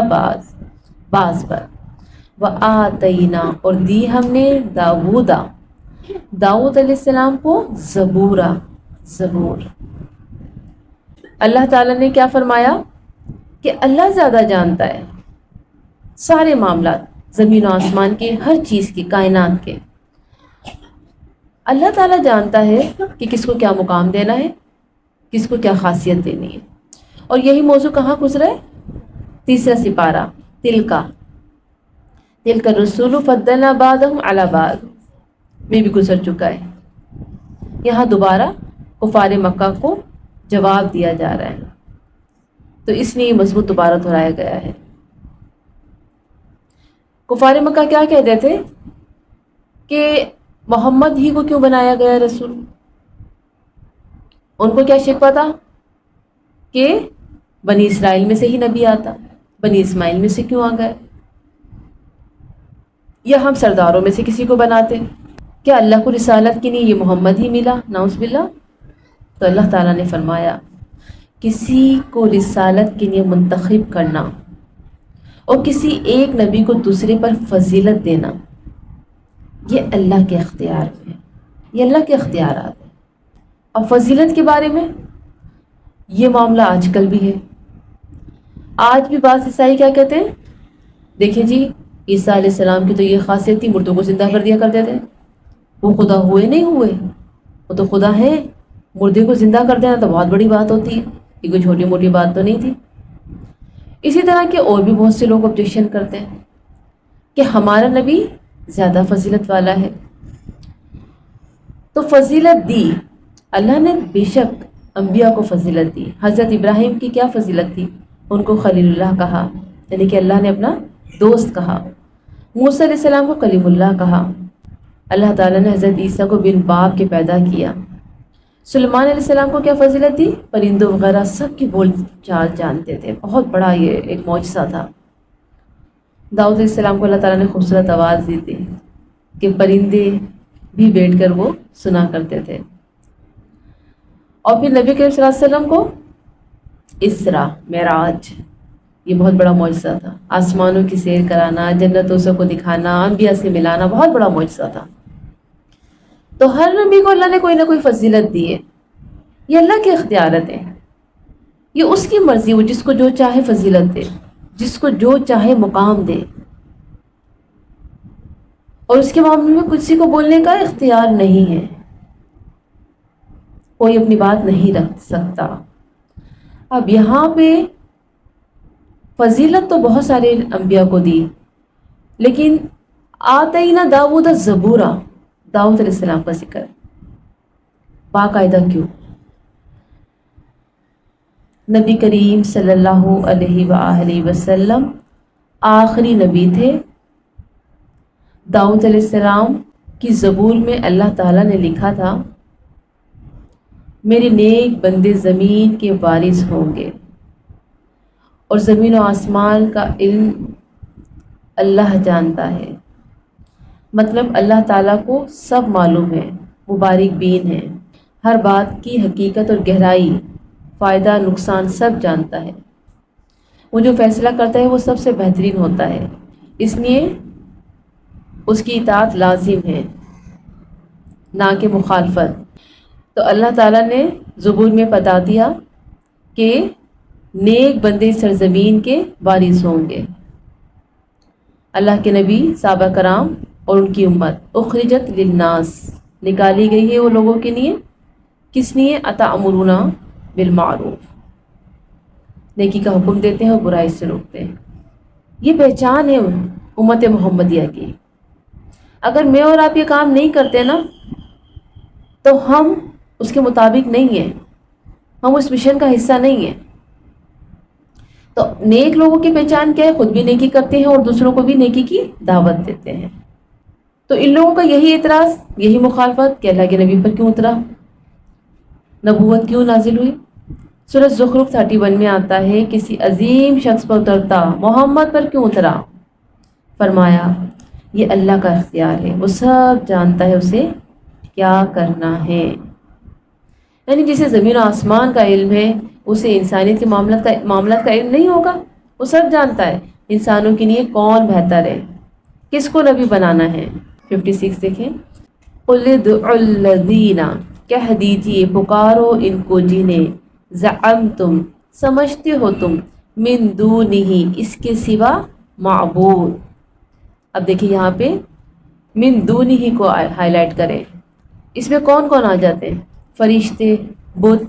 بعض پر، وَآتَینا، اور دی ہم نے، داؤد علیہ السلام کو، زبور۔ اللہ تعالیٰ نے کیا فرمایا کہ اللہ زیادہ جانتا ہے سارے معاملات، زمین و آسمان کے، ہر چیز کی، کائنات کے۔ اللہ تعالیٰ جانتا ہے کہ کس کو کیا مقام دینا ہے، کس کو کیا خاصیت دینی ہے۔ اور یہی موضوع کہاں گزرا ہے؟ تیسرا سپارہ، تل کا رسول فضلنا بعضهم علی بعض میں بھی گزر چکا ہے۔ یہاں دوبارہ کفار مکہ کو جواب دیا جا رہا ہے، تو اس لیے یہ مضمون دوبارہ دہرایا گیا ہے۔ کفار مکہ کیا کہتے تھے کہ محمد ہی کو کیوں بنایا گیا رسول؟ ان کو کیا شکوہ تھا کہ بنی اسرائیل میں سے ہی نبی آتا، بنی اسماعیل میں سے کیوں آ گئے، یا ہم سرداروں میں سے کسی کو بناتے، کیا اللہ کو رسالت کے لیے یہ محمد ہی ملا؟ نعوذ باللہ۔ تو اللہ تعالیٰ نے فرمایا، کسی کو رسالت کے لیے منتخب کرنا اور کسی ایک نبی کو دوسرے پر فضیلت دینا، یہ اللہ کے اختیار میں ہے، یہ اللہ کے اختیارات ہیں۔ اور فضیلت کے بارے میں یہ معاملہ آج کل بھی ہے۔ آج بھی بعض عیسائی کیا کہتے ہیں؟ دیکھیں جی، عیسیٰ علیہ السلام کی تو یہ خاصیت تھی، مردوں کو زندہ کر دیا کرتے تھے. وہ خدا ہوئے نہیں ہوئے، وہ تو خدا ہیں. مردے کو زندہ کر دینا تو بہت بڑی بات ہوتی ہے، یہ کوئی چھوٹی موٹی بات تو نہیں تھی. اسی طرح کے اور بھی بہت سے لوگ آبجیکشن کرتے ہیں کہ ہمارا نبی زیادہ فضیلت والا ہے. تو فضیلت دی اللہ نے، بے شک انبیاء کو فضیلت دی. حضرت ابراہیم کی کیا فضیلت تھی؟ ان کو خلیل اللہ کہا، یعنی کہ اللہ نے اپنا دوست کہا. موسیٰ علیہ السلام کو کلیم اللہ کہا. اللہ تعالیٰ نے حضرت عیسیٰ کو بن باپ کے پیدا کیا. سلیمان علیہ السلام کو کیا فضیلت تھی؟ پرندوں وغیرہ سب کی بول چال جانتے تھے، بہت بڑا یہ ایک معجزہ تھا. داؤد علیہ السلام کو اللہ تعالیٰ نے خوبصورت آواز دی تھی کہ پرندے بھی بیٹھ کر وہ سنا کرتے تھے. اور پھر نبی کریم صلی اللہ علیہ وسلم کو اسرا معراج، یہ بہت بڑا معجزہ تھا. آسمانوں کی سیر کرانا، جنتوں سے کو دکھانا، انبیاء سے ملانا، بہت بڑا معجزہ تھا. تو ہر نبی کو اللہ نے کوئی نہ کوئی فضیلت دی ہے. یہ اللہ کے اختیارات ہیں، یہ اس کی مرضی، وہ جس کو جو چاہے فضیلت دے، جس کو جو چاہے مقام دے، اور اس کے معاملے میں کسی کو بولنے کا اختیار نہیں ہے، کوئی اپنی بات نہیں رکھ سکتا. اب یہاں پہ فضیلت تو بہت سارے انبیاء کو دی، لیکن آتینا داؤد الزبورا، داؤد علیہ السلام کا ذکر باقاعدہ کیوں؟ نبی کریم صلی اللہ علیہ وآلہ وسلم آخری نبی تھے. داؤد علیہ السلام کی زبور میں اللہ تعالیٰ نے لکھا تھا، میرے نیک بندے زمین کے وارث ہوں گے، اور زمین و آسمان کا علم اللہ جانتا ہے. مطلب اللہ تعالیٰ کو سب معلوم ہے، مبارک بین ہے، ہر بات کی حقیقت اور گہرائی، فائدہ نقصان سب جانتا ہے. وہ جو فیصلہ کرتا ہے وہ سب سے بہترین ہوتا ہے، اس لیے اس کی اطاعت لازم ہے، نہ کہ مخالفت. تو اللہ تعالیٰ نے زبور میں بتا دیا کہ نیک بندے سرزمین کے وارث ہوں گے. اللہ کے نبی، صحابہ کرام اور ان کی امت اخرجت للناس، نکالی گئی ہے وہ لوگوں کے لیے. کس لیے؟ اتأمرون بالمعروف، نیکی کا حکم دیتے ہیں اور برائی سے روکتے ہیں. یہ پہچان ہے امت محمدیہ کی. اگر میں اور آپ یہ کام نہیں کرتے نا تو ہم اس کے مطابق نہیں ہیں، ہم اس مشن کا حصہ نہیں ہیں. تو نیک لوگوں کی پہچان کیا ہے؟ خود بھی نیکی کرتے ہیں اور دوسروں کو بھی نیکی کی دعوت دیتے ہیں. تو ان لوگوں کا یہی اعتراض، یہی مخالفت کہ اللہ کے نبی پر کیوں اترا، نبوت کیوں نازل ہوئی. سورۃ زخرف 31 میں آتا ہے، کسی عظیم شخص پر اترتا، محمد پر کیوں اترا؟ فرمایا یہ اللہ کا اختیار ہے، وہ سب جانتا ہے اسے کیا کرنا ہے. یعنی جسے زمین و آسمان کا علم ہے اسے انسانیت کے معاملات کا علم نہیں ہوگا. وہ سب جانتا ہے انسانوں کے لیے کون بہتر ہے، کس کو نبی بنانا ہے. 56 دیکھیں، قُلِ ادْعُوا الَّذِينَ، کہہ دیجئے پکارو ان کو جنہیں زعمتم، سمجھتے ہو تم، من دونہ، اس کے سوا معبود. اب دیکھیں یہاں پہ من دونہ کو ہائی لائٹ کریں، اس میں کون کون آ جاتے ہیں؟ فرشتے، بت،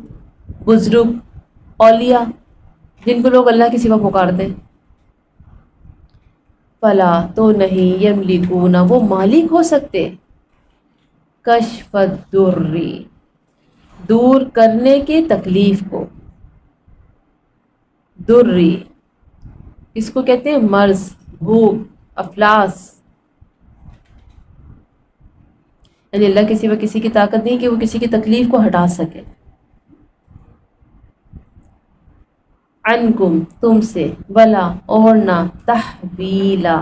بزرگ، اولیاء، جن کو لوگ اللہ کے سوا پکارتے ہیں. فلا، تو نہیں، یملکون، وہ مالک ہو سکتے، کشف الضر، دور کرنے کے تکلیف کو. دری اس کو کہتے ہیں مرض، بھوک، افلاس. یعنی اللہ کے سوا کسی کی طاقت نہیں کہ وہ کسی کی تکلیف کو ہٹا سکے. عنکم، تم سے، ولا، اور نہ، تحویلا،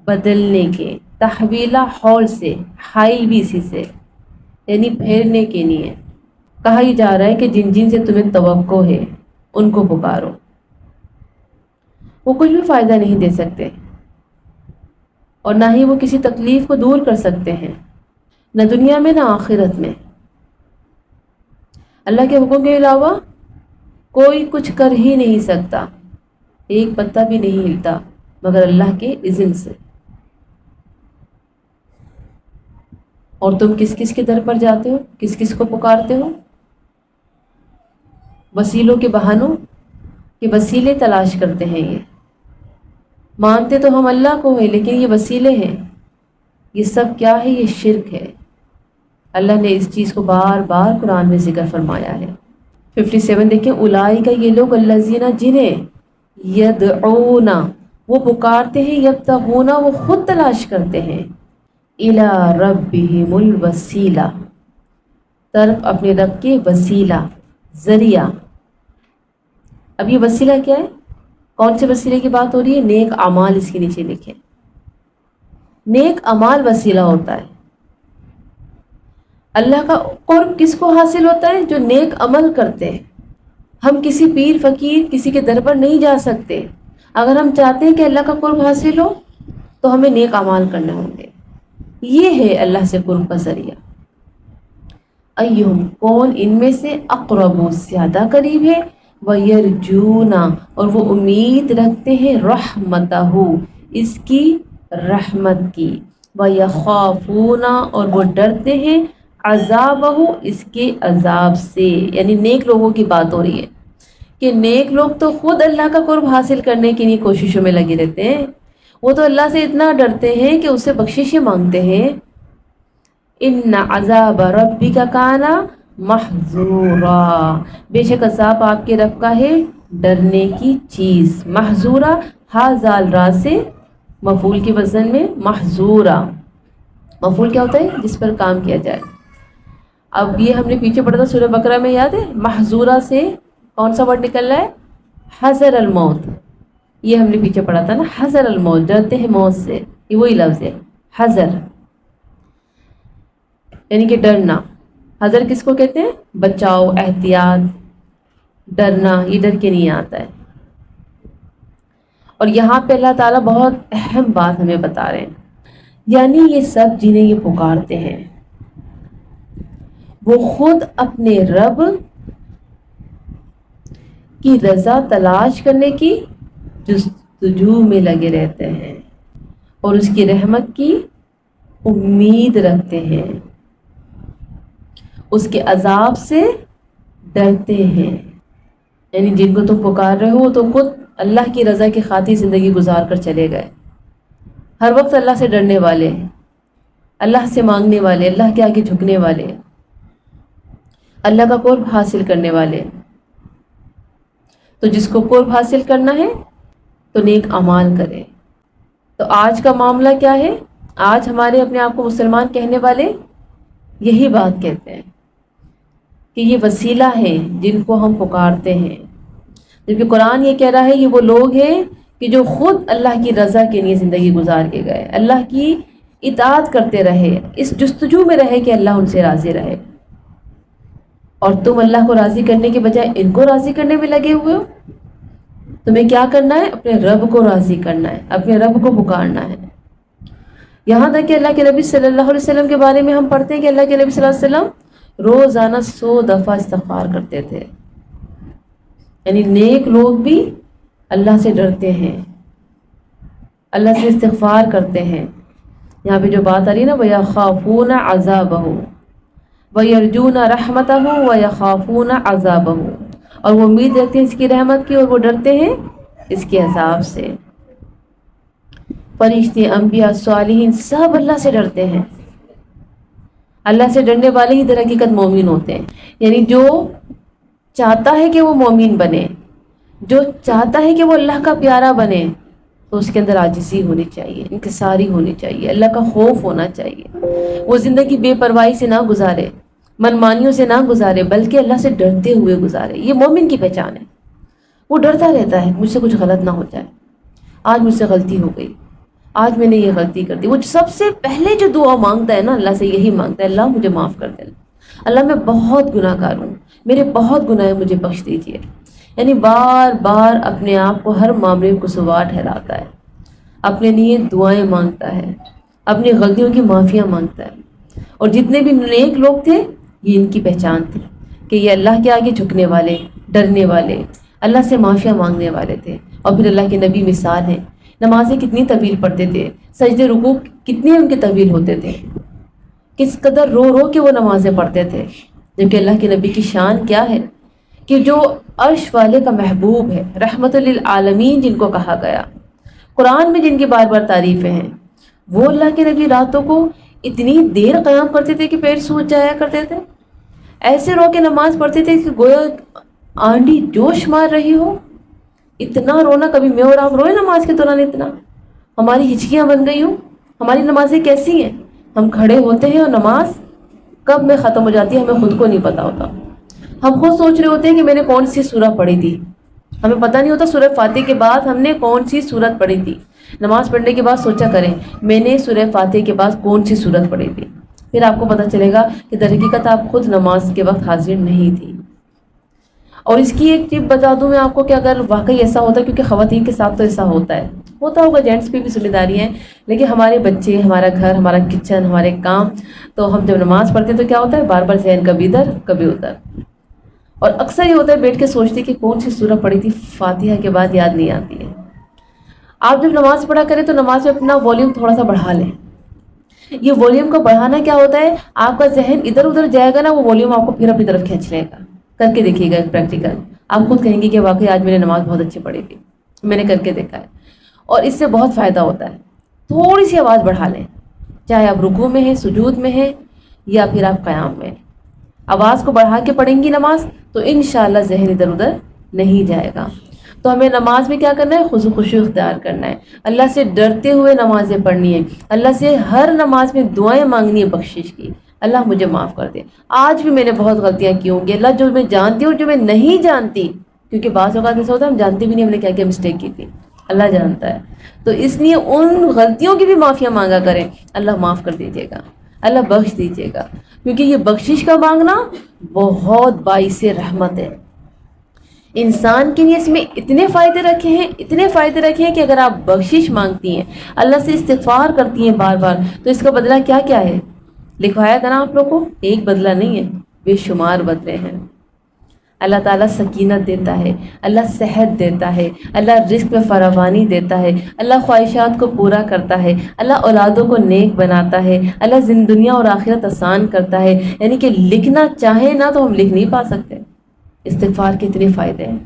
بدلنے کے، تحویلا حول سے، حائل بھی اسی سے، یعنی پھیرنے کے لیے. کہا ہی جا رہا ہے کہ جن جن سے تمہیں توقع ہے ان کو پکارو، وہ کچھ بھی فائدہ نہیں دے سکتے اور نہ ہی وہ کسی تکلیف کو دور کر سکتے ہیں، نہ دنیا میں نہ آخرت میں. اللہ کے حکم کے علاوہ کوئی کچھ کر ہی نہیں سکتا، ایک پتا بھی نہیں ہلتا. مگر اللہ کے اذن سے۔ اور تم کس کس کے در پر جاتے ہو، کس کس کو پکارتے ہو؟ وسیلوں کے بہانوں کے وسیلے تلاش کرتے ہیں۔ یہ مانتے تو ہم اللہ کو ہیں، لیکن یہ وسیلے ہیں، یہ سب کیا ہے؟ یہ شرک ہے۔ اللہ نے اس چیز کو بار بار قرآن میں ذکر فرمایا ہے۔ 57 دیکھیں، اولئک یہ لوگ الذین جنہیں یدعون وہ پکارتے ہیں، یبتغون وہ خود تلاش کرتے ہیں، الی ربہم الوسیلہ طرف اپنے رب کے وسیلہ، ذریعہ۔ اب یہ وسیلہ کیا ہے؟ کون سے وسیلے کی بات ہو رہی ہے؟ نیک اعمال اس کے نیچے لکھیں۔ نیک اعمال وسیلہ ہوتا ہے۔ اللہ کا قرب کس کو حاصل ہوتا ہے؟ جو نیک عمل کرتے ہیں۔ ہم کسی پیر فقیر کسی کے در پر نہیں جا سکتے۔ اگر ہم چاہتے ہیں کہ اللہ کا قرب حاصل ہو تو ہمیں نیک اعمال کرنے ہوں گے۔ یہ ہے اللہ سے قرب کا ذریعہ۔ ایہم کون ان میں سے اقرب زیادہ قریب ہے، وَيَرْجُونَ اور وہ امید رکھتے ہیں، رحمتہ اس کی رحمت کی، وَيَخَافُونَ اور وہ ڈرتے ہیں، عذابہ اس کے عذاب سے۔ یعنی نیک لوگوں کی بات ہو رہی ہے کہ نیک لوگ تو خود اللہ کا قرب حاصل کرنے کی نہیں کوششوں میں لگے رہتے ہیں، وہ تو اللہ سے اتنا ڈرتے ہیں کہ اس سے بخششیں مانگتے ہیں۔ ان عذاب ربک کان محذورا بے شک عذاب آپ کے رب کا ہے ڈرنے کی چیز۔ محذورا ہا زال را سے مفعول کے وزن میں محذورا۔ مفعول کیا ہوتا ہے؟ جس پر کام کیا جائے۔ اب یہ ہم نے پیچھے پڑھا تھا سورہ بقرہ میں، یاد ہے؟ محذورا سے کون سا ورڈ نکل رہا ہے؟ حذر الموت۔ یہ ہم نے پیچھے پڑھا تھا نا، حذر الموت، ڈرتے ہیں موت سے، یہ وہی لفظ ہے حذر، یعنی کہ ڈرنا۔ حذر کس کو کہتے ہیں؟ بچاؤ، احتیاط، ڈرنا، یہ ڈر کے نہیں آتا ہے۔ اور یہاں پہ اللہ تعالیٰ بہت اہم بات ہمیں بتا رہے ہیں، یعنی یہ سب جنہیں یہ پکارتے ہیں وہ خود اپنے رب کی رضا تلاش کرنے کی جستجو میں لگے رہتے ہیں اور اس کی رحمت کی امید رکھتے ہیں، اس کے عذاب سے ڈرتے ہیں۔ یعنی جن کو تم پکار رہے ہو تو خود اللہ کی رضا کی خاطر زندگی گزار کر چلے گئے، ہر وقت اللہ سے ڈرنے والے، اللہ سے مانگنے والے، اللہ کے آگے جھکنے والے، اللہ کا قرب حاصل کرنے والے۔ تو جس کو قرب حاصل کرنا ہے تو نیک اعمال کرے۔ تو آج کا معاملہ کیا ہے؟ آج ہمارے اپنے آپ کو مسلمان کہنے والے یہی بات کہتے ہیں کہ یہ وسیلہ ہیں جن کو ہم پکارتے ہیں، جبکہ قرآن یہ کہہ رہا ہے یہ وہ لوگ ہیں کہ جو خود اللہ کی رضا کے لیے زندگی گزار کے گئے، اللہ کی اطاعت کرتے رہے، اس جستجو میں رہے کہ اللہ ان سے راضی رہے۔ اور تم اللہ کو راضی کرنے کے بجائے ان کو راضی کرنے میں لگے ہوئے ہو۔ تمہیں کیا کرنا ہے؟ اپنے رب کو راضی کرنا ہے، اپنے رب کو پکارنا ہے۔ یہاں تک کہ اللہ کے نبی صلی اللہ علیہ وسلم کے بارے میں ہم پڑھتے ہیں کہ اللہ کے نبی صلی اللہ علیہ وسلم روزانہ 100 دفعہ استغفار کرتے تھے۔ یعنی نیک لوگ بھی اللہ سے ڈرتے ہیں، اللہ سے استغفار کرتے ہیں۔ یہاں پہ جو بات آ رہی ہے نا، وَيَخَافُونَ عَذَابَهُ وَيَرْجُونَ رَحْمَتَهُ وَيَخَافُونَ عَذَابَهُ اور وہ امید رکھتے ہیں اس کی رحمت کی اور وہ ڈرتے ہیں اس کے عذاب سے۔ فرشتے، انبیاء، صالحین سب اللہ سے ڈرتے ہیں۔ اللہ سے ڈرنے والے ہی در حقیقت مومن ہوتے ہیں۔ یعنی جو چاہتا ہے کہ وہ مومن بنے، جو چاہتا ہے کہ وہ اللہ کا پیارا بنے، تو اس کے اندر عاجزی ہونی چاہیے، انکساری ہونی چاہیے، اللہ کا خوف ہونا چاہیے۔ وہ زندگی بے پرواہی سے نہ گزارے، منمانیوں سے نہ گزارے، بلکہ اللہ سے ڈرتے ہوئے گزارے۔ یہ مومن کی پہچان ہے۔ وہ ڈرتا رہتا ہے مجھ سے کچھ غلط نہ ہو جائے، آج مجھ سے غلطی ہو گئی، آج میں نے یہ غلطی کر دی۔ وہ سب سے پہلے جو دعا مانگتا ہے نا، اللہ سے یہی مانگتا ہے، اللہ مجھے معاف کر دے، اللہ میں بہت گناہ گار ہوں، میرے بہت گناہ ہیں، مجھے بخش دیجیے۔ یعنی بار بار اپنے آپ کو ہر معاملے میں قصوروار ٹھہراتا ہے، اپنے لیے دعائیں مانگتا ہے، اپنی غلطیوں کی معافیاں مانگتا ہے۔ اور جتنے بھی نیک لوگ تھے یہ ان کی پہچان تھی کہ یہ اللہ کے آگے جھکنے والے، ڈرنے والے، اللہ سے معافیاں مانگنے والے تھے۔ اور پھر اللہ کے نبی مثال ہیں، نمازیں کتنی طویل پڑھتے تھے، سجدے رکوع کتنے ان کے طویل ہوتے تھے، کس قدر رو رو کے وہ نمازیں پڑھتے تھے. جبکہ اللہ کے نبی کی شان کیا ہے کہ جو عرش والے کا محبوب ہے، رحمت للعالمین جن کو کہا گیا، قرآن میں جن کی بار بار تعریفیں ہیں، وہ اللہ کے نبی راتوں کو اتنی دیر قیام کرتے تھے کہ پیر سوج جایا کرتے تھے. ایسے رو کے نماز پڑھتے تھے کہ گویا آندھی جوش مار رہی ہو. اتنا رونا کبھی میں اور آپ روئے نماز کے دوران؟ اتنا ہماری ہچکیاں بن گئی ہوں. ہماری نمازیں کیسی ہیں؟ ہم کھڑے ہوتے ہیں اور نماز کب میں ختم ہو جاتی ہے ہمیں خود کو نہیں پتا ہوتا. ہم خود سوچ رہے ہوتے ہیں کہ میں نے کون سی سورہ پڑھی تھی، ہمیں پتہ نہیں ہوتا سورہ فاتح کے بعد ہم نے کون سی سورت پڑھی تھی. نماز پڑھنے کے بعد سوچا کریں میں نے سورہ فاتح کے بعد کون سی سورت پڑھی تھی، پھر آپ کو پتہ چلے گا کہ در حقیقت آپ خود نماز کے وقت حاضر نہیں تھی. اور اس کی ایک ٹپ بتا دوں میں آپ کو کہ اگر واقعی ایسا ہوتا ہے، کیونکہ خواتین کے ساتھ تو ایسا ہوتا ہوگا، جینٹس پہ بھی ذمہ داری ہے، لیکن ہمارے بچے، ہمارا گھر، ہمارا کچن، ہمارے کام، تو ہم جب نماز پڑھتے ہیں تو کیا ہوتا ہے، بار بار ذہن کبھی ادھر کبھی ادھر. اور اکثر یہ ہوتا ہے بیٹھ کے سوچتے کہ کون سی سورہ پڑھی تھی، فاتحہ کے بعد یاد نہیں آتی ہے. آپ جب نماز پڑھا کریں تو نماز میں اپنا والیوم تھوڑا سا بڑھا لیں. یہ والیوم کو بڑھانا کیا ہوتا ہے، آپ کا ذہن ادھر ادھر جائے گا نا، وہ والیوم آپ کو پھر اپنی طرف کھینچ لے گا. کر کے دیکھیے گا ایک پریکٹیکل، آپ خود کہیں گے کہ واقعی آج میں نے نماز بہت اچھی پڑھی تھی، میں نے کر کے دیکھا ہے. اور اس سے بہت فائدہ ہوتا ہے. تھوڑی سی آواز بڑھا لیں، چاہے آپ رکوع میں ہیں، سجود میں ہیں، یا پھر آپ قیام میں. آواز کو بڑھا کے پڑھیں گی نماز تو انشاءاللہ ذہن ادھر ادھر نہیں جائے گا. تو ہمیں نماز میں کیا کرنا ہے، خضوع خشوع اختیار کرنا ہے، اللہ سے ڈرتے ہوئے نمازیں پڑھنی ہے، اللہ سے ہر نماز میں دعائیں مانگنی ہے بخشش کی. اللہ مجھے معاف کر دے، آج بھی میں نے بہت غلطیاں کی ہوں گی، اللہ جو میں جانتی ہوں جو میں نہیں جانتی، کیونکہ بعض اوقات ایسا ہوتا ہے ہم جانتے بھی نہیں ہم نے کیا کیا مسٹیک کی تھی، اللہ جانتا ہے. تو اس لیے ان غلطیوں کی بھی معافیاں مانگا کریں، اللہ معاف کر دیجیے گا، اللہ بخش دیجیے گا، کیونکہ یہ بخشش کا مانگنا بہت باعث رحمت ہے. انسان کے لیے اس میں اتنے فائدے رکھے ہیں کہ اگر آپ بخشش مانگتی ہیں، اللہ سے استغفار کرتی ہیں بار بار، تو اس کا بدلہ کیا کیا ہے، لکھوایا تھا نا آپ لوگ کو، ایک بدلہ نہیں ہے، بے شمار بدلے ہیں. اللہ تعالیٰ سکینت دیتا ہے، اللہ صحت دیتا ہے، اللہ رزق میں فراوانی دیتا ہے، اللہ خواہشات کو پورا کرتا ہے، اللہ اولادوں کو نیک بناتا ہے، اللہ دنیا اور آخرت آسان کرتا ہے. یعنی کہ لکھنا چاہیں نا تو ہم لکھ نہیں پا سکتے. استغفار کے اتنے فائدے ہیں،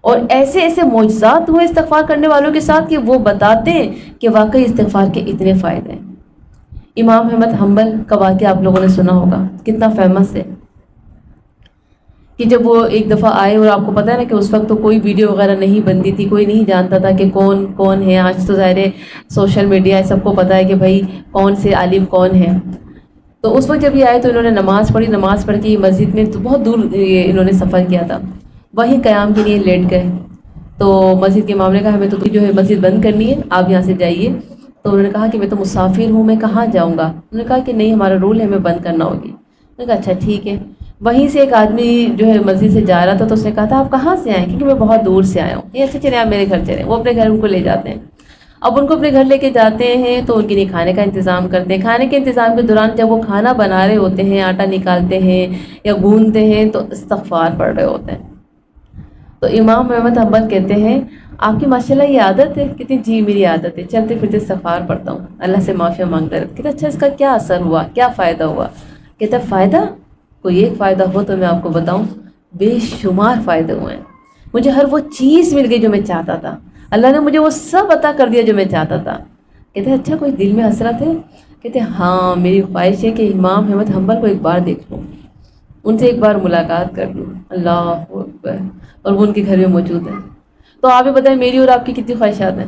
اور ایسے ایسے معجزات ہوئے استغفار کرنے والوں کے ساتھ کہ وہ بتاتے ہیں کہ واقعی استغفار کے اتنے فائدے ہیں. امام احمد حنبل کا واقعہ آپ لوگوں نے سنا ہوگا، کتنا فیمس ہے، کہ جب وہ ایک دفعہ آئے، اور آپ کو پتہ ہے نا کہ اس وقت تو کوئی ویڈیو وغیرہ نہیں بنتی تھی، کوئی نہیں جانتا تھا کہ کون کون ہے. آج تو ظاہر ہے سوشل میڈیا ہے، سب کو پتہ ہے کہ بھائی کون سے عالم کون ہے. تو اس وقت جب یہ آئے تو انہوں نے نماز پڑھی، نماز پڑھ کے مسجد میں تو بہت دور انہوں نے سفر کیا تھا، وہیں قیام کے لیے لیٹ گئے. تو مسجد کے امام نے کہا ہمیں تو جو ہے مسجد بند کرنی ہے، آپ یہاں سے جائیے. تو انہوں نے کہا کہ میں تو مسافر ہوں، میں کہاں جاؤں گا. انہوں نے کہا کہ نہیں، ہمارا رول ہے، ہمیں بند کرنا ہوگی. میں نے کہا اچھا ٹھیک ہے. وہیں سے ایک آدمی جو ہے مسجد سے جا رہا تھا، تو اس نے کہا تھا آپ کہاں سے آئے، کیونکہ میں بہت دور سے آیا ہوں. یہ اچھا چلے آپ میرے گھر چلیں. وہ اپنے گھر ان کو لے جاتے ہیں. اب ان کو اپنے گھر لے کے جاتے ہیں تو ان کے لیے کھانے کا انتظام کرتے ہیں. کھانے کے انتظام کے دوران جب وہ کھانا بنا رہے ہوتے ہیں، آٹا نکالتے ہیں یا گوندتے ہیں، تو استغفار پڑھ رہے ہوتے ہیں. تو امام احمد حنبل کہتے ہیں آپ کی ماشاءاللہ یہ عادت ہے؟ کہتے ہیں جی میری عادت ہے، چلتے پھرتے استغفار پڑھتا ہوں، اللہ سے معافی مانگتا رہتا. کہتے اچھا اس کا کیا اثر ہوا، کیا فائدہ ہوا؟ کہتے فائدہ کوئی ایک فائدہ ہو تو میں آپ کو بتاؤں، بے شمار فائدے ہوئے ہیں. مجھے ہر وہ چیز مل گئی جو میں چاہتا تھا، اللہ نے مجھے وہ سب عطا کر دیا جو میں چاہتا تھا. کہتے ہیں اچھا کوئی دل میں حسرت ہے؟ کہتے ہیں ہاں میری خواہش ہے کہ امام احمد حنبل کو ایک بار دیکھ لوں، ان سے ایک بار ملاقات کر لوں. اللہ اکبر. اور وہ ان کے گھر میں موجود ہیں. تو آپ ہی بتائیں میری اور آپ کی کتنی خواہشات ہیں،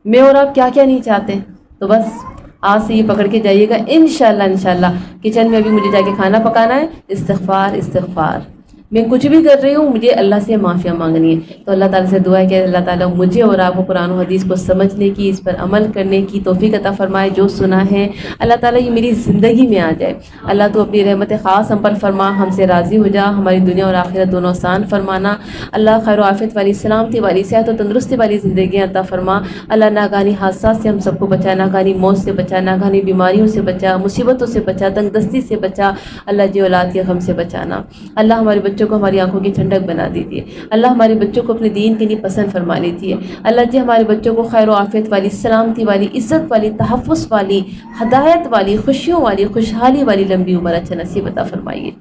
میں اور آپ کیا کیا نہیں چاہتے. تو بس آج سے یہ پکڑ کے جائیے گا انشاءاللہ کچن میں ابھی مجھے جا کے کھانا پکانا ہے، استغفار استغفار. میں کچھ بھی کر رہی ہوں مجھے اللہ سے معافیاں مانگنی ہے. تو اللہ تعالیٰ سے دعا ہے کہ اللہ تعالیٰ مجھے اور آپ کو قرآن و حدیث کو سمجھنے کی، اس پر عمل کرنے کی توفیق عطا فرمائے. جو سنا ہے اللہ تعالیٰ یہ میری زندگی میں آ جائے. اللہ تو اپنی رحمت خاص ہم پر فرما، ہم سے راضی ہو جا، ہماری دنیا اور آخرت دونوں آسان فرمانا. اللہ خیر و عافیت والی، سلامتی والی، صحت و تندرستی والی زندگی عطا فرما. اللہ ناگہانی حادثات سے ہم سب کو بچا، ناگہانی موت سے بچا، ناگہانی بیماریوں سے بچا، مصیبتوں سے بچا، تنگ دستی سے بچا. اللہ جی اولاد کے غم سے بچانا. اللہ ہمارے بچوں بچوں کو ہماری آنکھوں کی ٹھنڈک بنا دیجیے۔ اللہ ہمارے بچوں کو اپنے دین کے لیے پسند فرما لیجیے۔ اللہ جی ہمارے بچوں کو خیر و عافیت والی، سلامتی والی، عزت والی، تحفظ والی، ہدایت والی، خوشیوں والی، خوشحالی والی لمبی عمر اچھا نصیب عطا فرمائیے۔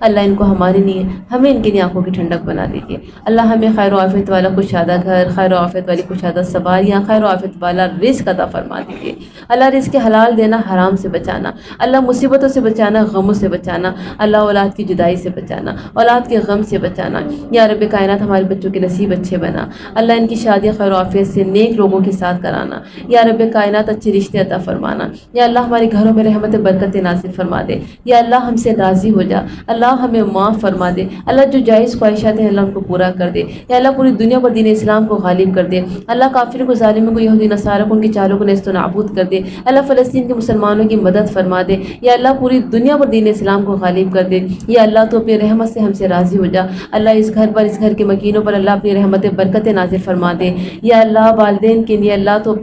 اللہ ان کو ہمارے لیے، ہمیں ان کے لیے آنکھوں کی ٹھنڈک بنا دیجیے۔ اللہ ہمیں خیر و عافیت والا کشادہ گھر، خیر و عافیت والی کشادہ سواریاں، خیر و عافیت والا رزق عطا فرما دیجیے۔ اللہ رزق حلال دینا، حرام سے بچانا، اللہ مصیبتوں سے بچانا، غموں سے بچانا، اللہ اولاد کی جدائی سے بچانا، اولاد کے غم سے بچانا۔ یا رب کائنات ہمارے بچوں کے نصیب اچھے بنا، اللہ ان کی شادیاں خیر و عافیت سے نیک لوگوں کے ساتھ کرانا۔ یا رب کائنات اچھے رشتے عطا فرمانا۔ یا اللہ ہمارے گھروں میں رحمت برکت نازل فرما دے۔ یا اللہ ہم سے راضی ہو جا، اللہ ہمیں معاف فرما دے۔ اللہ جو جائز خواہشات ہیں اللہ ان کو پورا کر دے۔ یا اللہ پوری دنیا پر دین اسلام کو غالب کر دے۔ اللہ کافروں کو، ظالموں کو، یہودی نصارہ کو، ان کی چالوں کو نیست و نابود کر دے۔ اللہ فلسطین کے مسلمانوں کی مدد فرما دے۔ یا اللہ پوری دنیا پر دین اسلام کو غالب کر دے۔ یا اللہ تو اپنی رحمت سے ہم سے راضی ہو جا۔ اللہ اس گھر پر، اس گھر کے مکینوں پر اللہ اپنی رحمت برکت نازل فرما دے۔ یا اللہ والدین کے لیے اللہ تو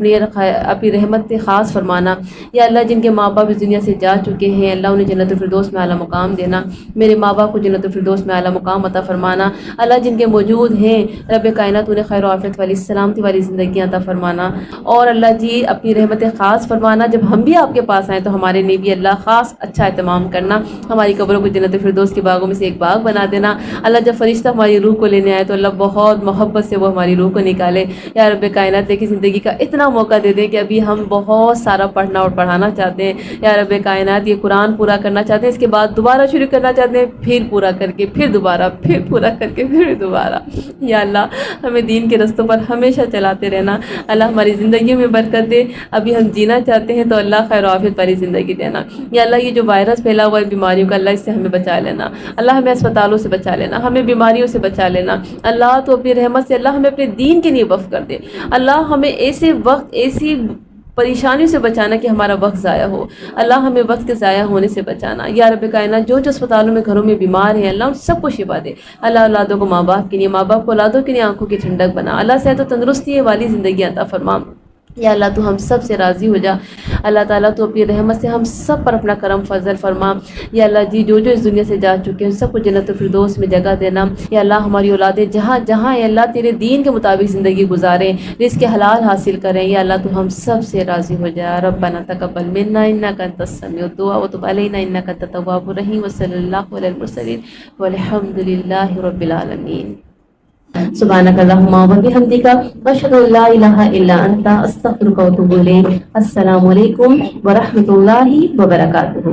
اپنی رحمت خاص فرمانا۔ یا اللہ جن کے ماں باپ اس دنیا سے جا چکے ہیں اللہ انہیں جنت الفردوس میں اعلیٰ مقام دینا۔ میرے ماں باپ کو جنت الفردوس میں اعلیٰ مقام عطا فرمانا۔ اللہ جن کے موجود ہیں رب کائنات انہیں خیر و عافیت والی، سلامتی والی زندگی عطا فرمانا۔ اور اللہ جی اپنی رحمت خاص فرمانا، جب ہم بھی آپ کے پاس آئیں تو ہمارے لیے بھی اللہ خاص اچھا اہتمام کرنا، ہماری قبروں کو جنت الفردوس کے باغوں میں سے ایک باغ بنا دینا۔ اللہ جب فرشتہ ہماری روح کو لینے آئے تو اللہ بہت محبت سے وہ ہماری روح کو نکالے۔ یا رب کائنات دیکھیں زندگی کا اتنا موقع دے دیں کہ ابھی ہم بہت سارا پڑھنا اور پڑھانا چاہتے ہیں۔ یا رب کائنات یہ قرآن پورا کرنا چاہتے ہیں، اس کے بعد دوبارہ شروع کرنا چاہتے ہیں، پھر پورا کر کے پھر دوبارہ، پھر پورا کر کے پھر دوبارہ۔ یا اللہ ہمیں دین کے رستوں پر ہمیشہ چلاتے رہنا۔ اللہ ہماری زندگیوں میں برکت دے۔ ابھی ہم جینا چاہتے ہیں تو اللہ خیر و عافیت والی زندگی دینا۔ یا اللہ یہ جو وائرس پھیلا ہوا ہے بیماریوں کا، اللہ اس سے ہمیں بچا لینا۔ اللہ ہمیں اسپتالوں سے بچا لینا، ہمیں بیماریوں سے بچا لینا۔ اللہ تو اپنی رحمت سے اللہ ہمیں اپنے دین کے لیے وقف کر دے۔ اللہ ہمیں ایسے وقت، ایسی پریشانیوں سے بچانا کہ ہمارا وقت ضائع ہو۔ اللہ ہمیں وقت کے ضائع ہونے سے بچانا۔ یا رب کائنات جو اسپتالوں میں، گھروں میں بیمار ہیں اللہ ان سب کو شفا دے۔ اللہ اولادوں کو ماں باپ کے لیے، ماں باپ کو اولادوں کے لیے آنکھوں کی ٹھنڈک بنا۔ اللہ صحت و تندرستی والی زندگی عطا فرما۔ یا اللہ تو ہم سب سے راضی ہو جا۔ اللہ تعالیٰ تو اپنی رحمت سے ہم سب پر اپنا کرم فضل فرما۔ یا اللہ جی جو اس دنیا سے جا چکے ہیں سب کو جنت الفردوس میں جگہ دینا۔ یا اللہ ہماری اولادیں جہاں جہاں ہیں اللہ تیرے دین کے مطابق زندگی گزاریں، رزق حلال حاصل کریں۔ یا اللہ تو ہم سب سے راضی ہو جا۔ ربنا تقبل منا انک انت السمیع الدعاء وتب علینا انک انت التواب الرحیم وصلی اللہ علی المرسلین والحمد للہ رب العالمین۔ سبحانک اللہم و بحمدک اشہد ان لا الہ الا انت استغفرک و اتوب الیک۔ السلام علیکم ورحمۃ اللہ وبرکاتہ۔